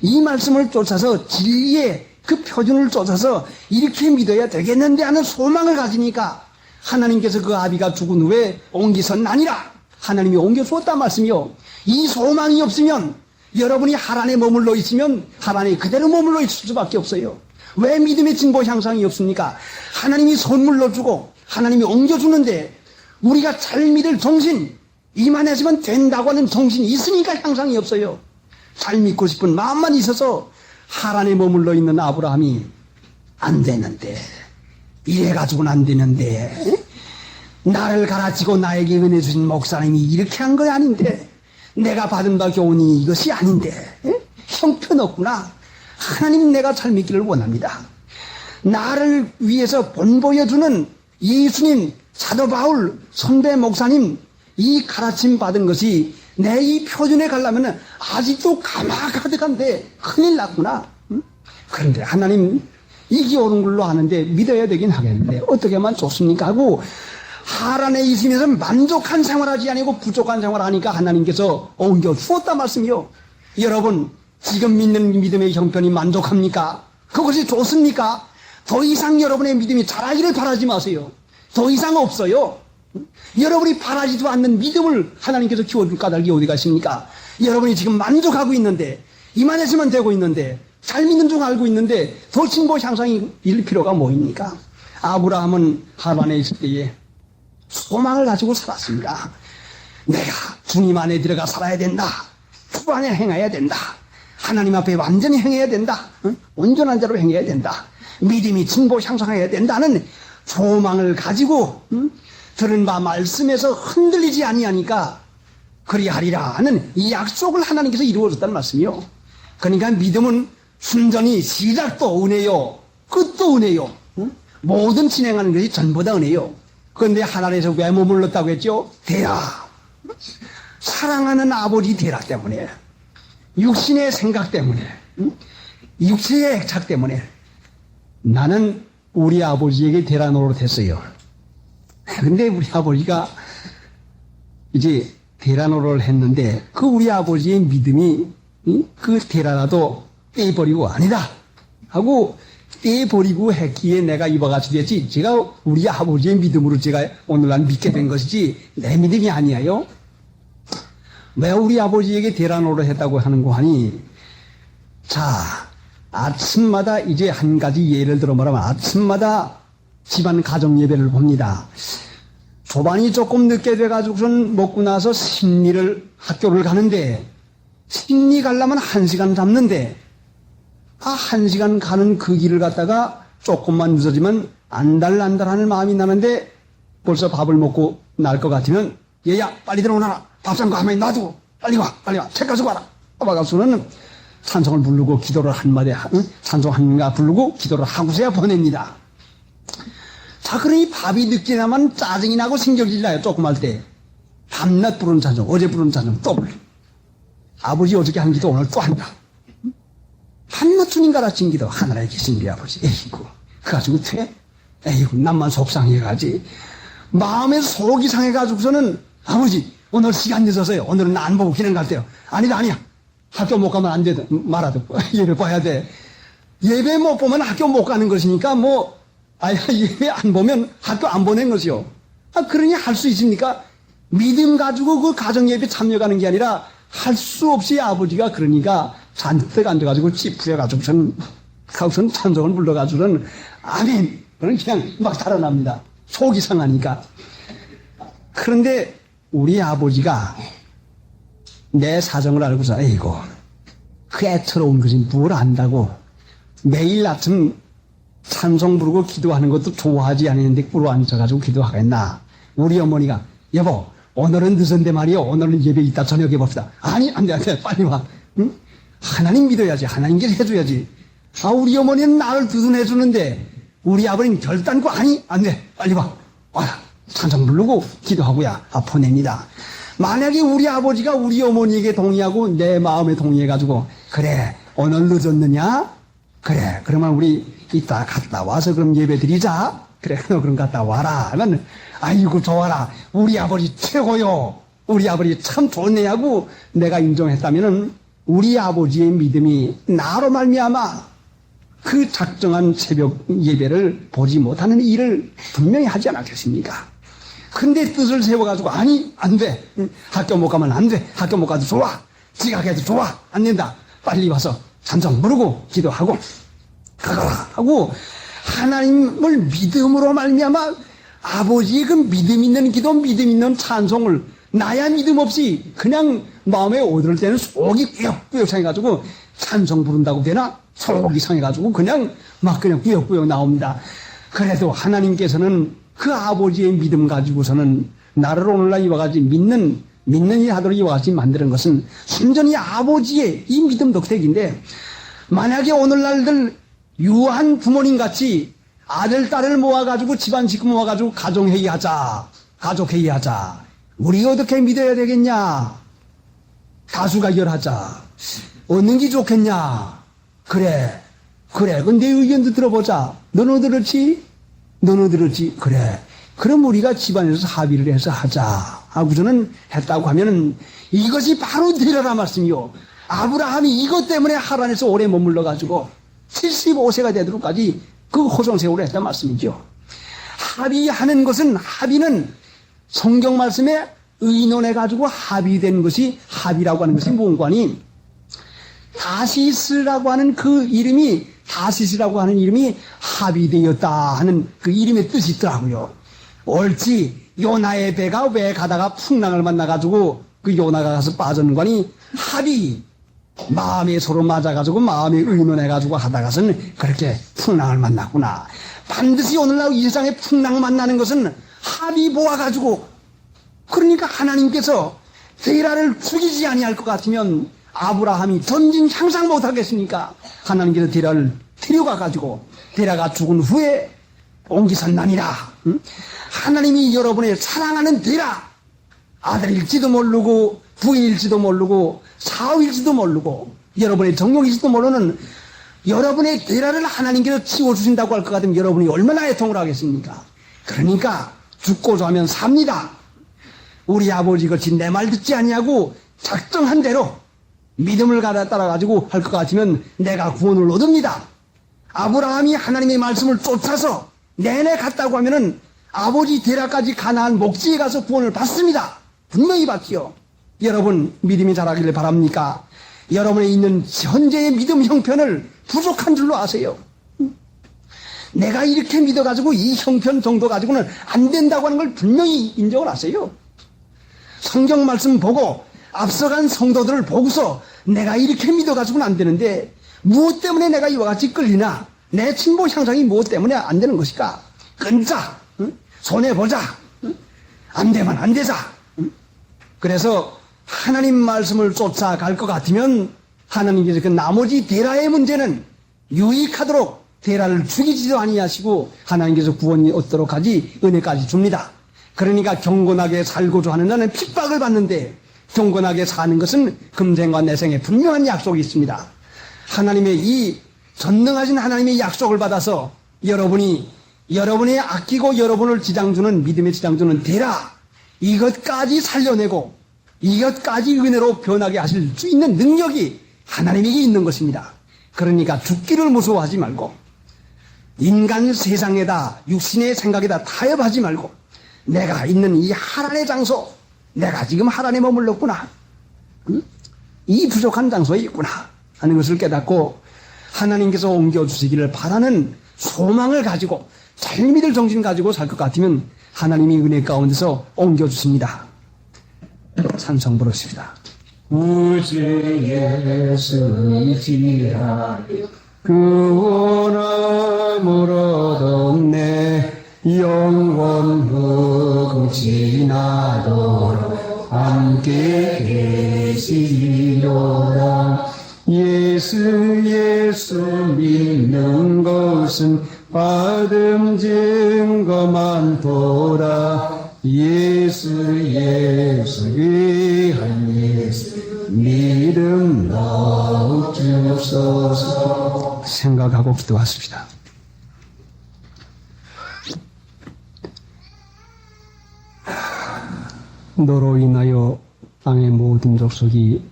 이 말씀을 쫓아서 진리의 그 표준을 쫓아서 이렇게 믿어야 되겠는데 하는 소망을 가지니까 하나님께서 그 아비가 죽은 후에 옮기셨나니라. 하나님이 옮겨주었단 말씀이요. 이 소망이 없으면 여러분이 하란에 머물러 있으면 하란에 그대로 머물러 있을 수밖에 없어요. 왜 믿음의 진보 향상이 없습니까? 하나님이 선물로 주고 하나님이 옮겨주는데 우리가 잘 믿을 정신, 이만해서만 된다고 하는 정신이 있으니까 향상이 없어요. 잘 믿고 싶은 마음만 있어서 하란에 머물러 있는 아브라함이 안 되는데, 이래가지고는 안 되는데, 나를 가르치고 나에게 은혜 주신 목사님이 이렇게 한 거 아닌데, 내가 받은 바 교훈이 이것이 아닌데, 형편없구나. 하나님 내가 잘 믿기를 원합니다. 나를 위해서 본보여주는 예수님, 사도 바울, 선배 목사님, 이 가르침 받은 것이 내 이 표준에 가려면 아직도 가마가득한데 큰일 났구나. 그런데 하나님 이기 옳은 걸로 하는데 믿어야 되긴 하겠는데 어떻게 하면 좋습니까? 하고 하란에 있으면서 만족한 생활하지 아니고 부족한 생활하니까 하나님께서 옮겨 주었단 말씀이요. 여러분 지금 믿는 믿음의 형편이 만족합니까? 그것이 좋습니까? 더 이상 여러분의 믿음이 자라기를 바라지 마세요. 더 이상 없어요. 여러분이 바라지도 않는 믿음을 하나님께서 키워줄 까닭이 어디 가십니까? 여러분이 지금 만족하고 있는데 이만해서만 되고 있는데 잘 믿는 줄 알고 있는데 더 진보 향상이 일 필요가 뭐입니까? 아브라함은 하란에 있을 때에 소망을 가지고 살았습니다. 내가 주님 안에 들어가 살아야 된다. 주 안에 행해야 된다. 하나님 앞에 완전히 행해야 된다. 온전한 자로 행해야 된다. 믿음이 진보 향상해야 된다는 소망을 가지고 들은 바 말씀에서 흔들리지 아니하니까 그리하리라 하는 이 약속을 하나님께서 이루어줬다는 말씀이요. 그러니까 믿음은 순전히 시작도 은혜요, 끝도 은혜요. 모든 진행하는 것이 전부 다 은혜요. 그런데 하나님께서 왜 머물렀다고 했죠? 대라. 사랑하는 아버지 대라 때문에, 육신의 생각 때문에, 육체의 애착 때문에 나는 우리 아버지에게 데라 노릇했어요. 근데 우리 아버지가 이제 데라 노릇을 했는데 그 우리 아버지의 믿음이 그 데라라도 떼버리고 아니다 하고 떼버리고 했기에 내가 이와 같이 됐지. 제가 우리 아버지의 믿음으로 제가 오늘날 믿게 된 것이지 내 믿음이 아니에요. 왜 우리 아버지에게 데라 노릇했다고 하는 거 하니? 자, 아침마다 이제 한 가지 예를 들어 말하면 아침마다 집안 가정 예배를 봅니다. 조반이 조금 늦게 돼가지고선 먹고 나서 학교를 가는데 심리 가려면 1시간 잡는데 1시간 가는 그 길을 갔다가 조금만 늦어지면 안달안달하는 마음이 나는데 벌써 밥을 먹고 날 것 같으면 얘야 빨리 들어오너라. 밥 잠깐 가만히 놔두고 빨리 와 책 가지고 와라. 와가지고는 찬송을 부르고 기도를 한마디 찬송 한가 부르고 기도를 하고서야 보냅니다. 자, 그러니 밥이 늦게 나면 짜증이 나고 신경질 나요. 조금 할 때 밤낮 부르는 찬송, 어제 부르는 찬송 또 불러. 아버지 어저께 한 기도 오늘 또 한다. 밤낮 주님 가르친 기도 하늘에 계신 우리 아버지. 에이구 그 가지고 돼? 에이구 남만 속상해가지. 마음에 속이 상해가지고서는 아버지 오늘 시간 늦어서요. 오늘은 나 안 보고 기능 갈게요. 아니야. 학교 못 가면 안 돼. 말아도 예배 봐야 돼. 예배 못 보면 학교 못 가는 것이니까 예배 안 보면 학교 안 보낸 것이요. 그러니 할 수 있습니까? 믿음 가지고 그 가정 예배 참여가는 게 아니라 할 수 없이 아버지가 그러니까 잔뜩 앉아가지고 찌푸려가지고선 가고선 찬송을 불러가지고는 아멘. 그냥 막 달아납니다. 속이 상하니까. 그런데 우리 아버지가 내 사정을 알고서 에이고 그 애처로운 것이 뭘 안다고 매일 아침 찬송 부르고 기도하는 것도 좋아하지 않는데 꿇어 앉아가지고 기도하겠나. 우리 어머니가 여보 오늘은 늦은데 말이요. 오늘은 예배 있다 저녁에 봅시다. 아니 안 돼 빨리 와. 응? 하나님 믿어야지. 하나님께서 해줘야지. 우리 어머니는 나를 두둔해주는데 우리 아버지는 결단코 아니 안 돼 빨리 와. 와라. 찬송 부르고 기도하고야 보냅니다. 만약에 우리 아버지가 우리 어머니에게 동의하고 내 마음에 동의해가지고 그래 오늘 늦었느냐? 그래 그러면 우리 이따 갔다 와서 그럼 예배 드리자. 그래 너 그럼 갔다 와라 하면 아이고 좋아라. 우리 아버지 최고요. 우리 아버지 참 좋네 하고 내가 인정했다면은 우리 아버지의 믿음이 나로 말미암아 그 작정한 새벽 예배를 보지 못하는 일을 분명히 하지 않았겠습니까? 근데 뜻을 세워가지고 아니 안 돼. 학교 못 가면 안 돼. 학교 못 가도 좋아. 지각해도 좋아. 안 된다. 빨리 와서 찬송 부르고 기도하고 가거라 하고 하나님을 믿음으로 말미암아 아버지의 그 믿음 있는 기도 믿음 있는 찬송을 나야 믿음 없이 그냥 마음에 오들 때는 속이 꾸역꾸역 상해가지고 찬송 부른다고 되나? 속이 상해가지고 그냥 꾸역꾸역 나옵니다. 그래도 하나님께서는 그 아버지의 믿음 가지고서는 나를 오늘날 이와 같이 믿는 일 하도록 이와 같이 만드는 것은 순전히 아버지의 이 믿음 덕택인데 만약에 오늘날들 유한 부모님 같이 아들, 딸을 모아가지고 집안 식구 모아가지고 가정회의하자. 가족회의하자. 우리 어떻게 믿어야 되겠냐? 다수가결하자. 어느 게 좋겠냐? 그래. 그럼 내 의견도 들어보자. 너는 들었지? 그래. 그럼 우리가 집안에서 합의를 해서 하자. 하고서는 했다고 하면은 이것이 바로 되려라 말씀이요. 아브라함이 이것 때문에 하란에서 오래 머물러가지고 75세가 되도록까지 그 호송세월을 했단 말씀이죠. 합의는 성경 말씀에 의논해가지고 합의된 것이 합의라고 하는 것이 뭔가니 다시스라고 하는 그 이름이 다시스라고 하는 이름이 합의되었다 하는 그 이름의 뜻이 있더라고요. 옳지. 요나의 배가 왜 가다가 풍랑을 만나가지고 그 요나가 가서 빠졌는 거니 합의. 마음에 서로 맞아가지고 마음에 의논해가지고 하다가서는 그렇게 풍랑을 만났구나. 반드시 오늘날 이 세상에 풍랑 만나는 것은 합의 모아가지고 그러니까 하나님께서 데라를 죽이지 아니할 것 같으면 아브라함이 전진 향상 못하겠습니까? 하나님께서 데라를 데려가가지고 데라가 죽은 후에 옹기선난이라. 하나님이 여러분의 사랑하는 데라 아들일지도 모르고 부인일지도 모르고 사위일지도 모르고 여러분의 정령일지도 모르는 여러분의 대라를 하나님께서 치워주신다고 할 것 같으면 여러분이 얼마나 애통을 하겠습니까? 그러니까 죽고자 하면 삽니다. 우리 아버지 같이 내 말 듣지 아니하고 작정한 대로 믿음을 따라가지고 할 것 같으면 내가 구원을 얻습니다. 아브라함이 하나님의 말씀을 쫓아서 내내 갔다고 하면은 아버지 데라까지 가나안 목지에 가서 구원을 받습니다. 분명히 받지요. 여러분 믿음이 자라기를 바랍니까? 여러분에 있는 현재의 믿음 형편을 부족한 줄로 아세요. 내가 이렇게 믿어가지고 이 형편 정도 가지고는 안 된다고 하는 걸 분명히 인정을 하세요. 성경 말씀 보고 앞서간 성도들을 보고서 내가 이렇게 믿어가지고는 안 되는데 무엇 때문에 내가 이와 같이 끌리나? 내 진보 향상이 무엇 때문에 안 되는 것일까? 끊자. 응? 손해보자. 응? 안 되면 안 되자. 응? 그래서 하나님 말씀을 쫓아갈 것 같으면 하나님께서 그 나머지 데라의 문제는 유익하도록 데라를 죽이지도 아니하시고 하나님께서 구원이 얻도록 하지 은혜까지 줍니다. 그러니까 경건하게 살고자 하는 자는 핍박을 받는데 경건하게 사는 것은 금생과 내생에 분명한 약속이 있습니다. 하나님의 이 전능하신 하나님의 약속을 받아서 여러분이 아끼고 여러분을 지장주는 믿음의 지장주는 데라 이것까지 살려내고 이것까지 은혜로 변하게 하실 수 있는 능력이 하나님에게 있는 것입니다. 그러니까 죽기를 무서워하지 말고 인간 세상에다 육신의 생각에다 타협하지 말고 내가 있는 이 하란의 장소 내가 지금 하란에 머물렀구나. 이 부족한 장소에 있구나 하는 것을 깨닫고 하나님께서 옮겨주시기를 바라는 소망을 가지고 잘 믿을 정신 가지고 살 것 같으면 하나님이 은혜 가운데서 옮겨주십니다. 찬송 부르십니다. 구주 예수 지하여 구원함으로 돕네 영원 흥진하도록 함께 계시리로다. 예수 믿는 것은 받은 증거만 보라. 예수 귀한 예수 믿음 더욱 주옵소서. 생각하고 기도하십시다. 너로 인하여 땅의 모든 족속이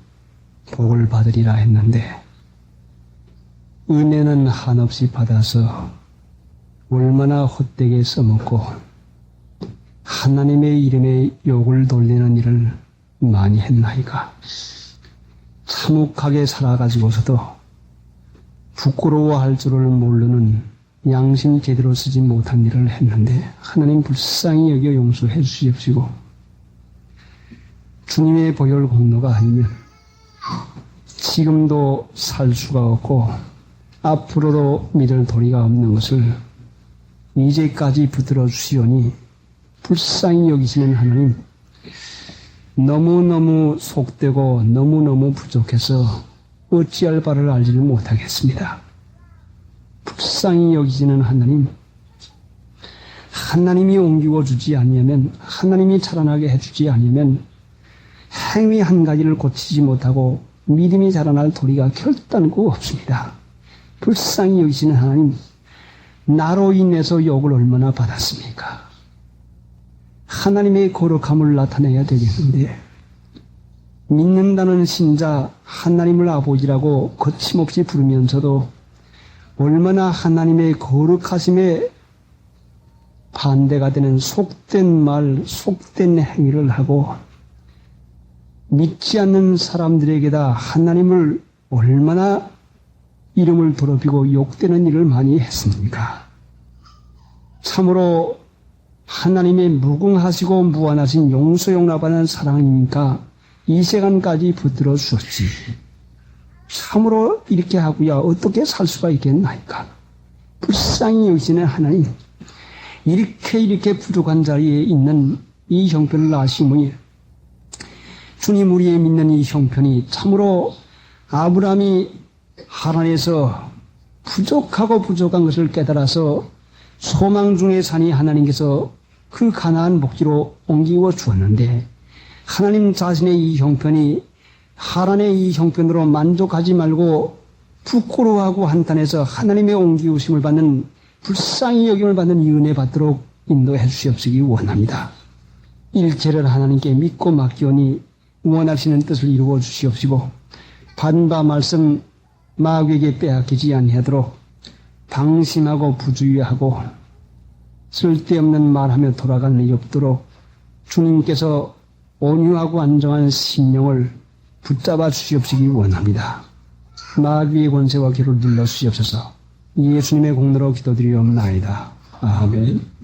복을 받으리라 했는데 은혜는 한없이 받아서 얼마나 헛되게 써먹고 하나님의 이름에 욕을 돌리는 일을 많이 했나이까. 참혹하게 살아가지고서도 부끄러워할 줄을 모르는 양심 제대로 쓰지 못한 일을 했는데 하나님 불쌍히 여겨 용서해 주시옵시고 주님의 보혈 공로가 아니면 지금도 살 수가 없고 앞으로도 믿을 도리가 없는 것을 이제까지 붙들어 주시오니 불쌍히 여기시는 하나님, 너무너무 속되고 너무너무 부족해서 어찌할 바를 알지를 못하겠습니다. 불쌍히 여기시는 하나님, 하나님이 옮기고 주지 아니하면, 하나님이 자라나게 해주지 아니하면 행위 한 가지를 고치지 못하고 믿음이 자라날 도리가 결단코 없습니다. 불쌍히 여기시는 하나님, 나로 인해서 욕을 얼마나 받았습니까? 하나님의 거룩함을 나타내야 되겠는데 믿는다는 신자 하나님을 아버지라고 거침없이 부르면서도 얼마나 하나님의 거룩하심에 반대가 되는 속된 말, 속된 행위를 하고 믿지 않는 사람들에게다 하나님을 얼마나 이름을 더럽히고 욕되는 일을 많이 했습니까? 참으로 하나님의 무궁하시고 무한하신 용서용납하는 사랑이니까 이 시간까지 붙들어 주었지. 참으로 이렇게 하고야 어떻게 살 수가 있겠나이까? 불쌍히 여기시는 하나님, 이렇게 부족한 자리에 있는 이 형편을 아시므니 주님 우리의 믿는 이 형편이 참으로 아브라함이 하란에서 부족한 것을 깨달아서 소망 중에 사니 하나님께서 그 가나안 목지로 옮기고 주었는데 하나님 자신의 이 형편이 하란의 이 형편으로 만족하지 말고 부끄러워하고 한탄해서 하나님의 옹기우심을 받는 불쌍히 여김을 받는 이 은혜 받도록 인도해 주시옵시기 원합니다. 일체를 하나님께 믿고 맡기오니 원하시는 뜻을 이루어 주시옵시고 받은 바 말씀 마귀에게 빼앗기지 아니하도록 방심하고 부주의하고 쓸데없는 말하며 돌아가는 일이 없도록 주님께서 온유하고 안정한 심령을 붙잡아 주시옵시기 원합니다. 마귀의 권세와 기를 눌러 주시옵소서. 예수님의 공로로 기도드리옵나이다. 아멘.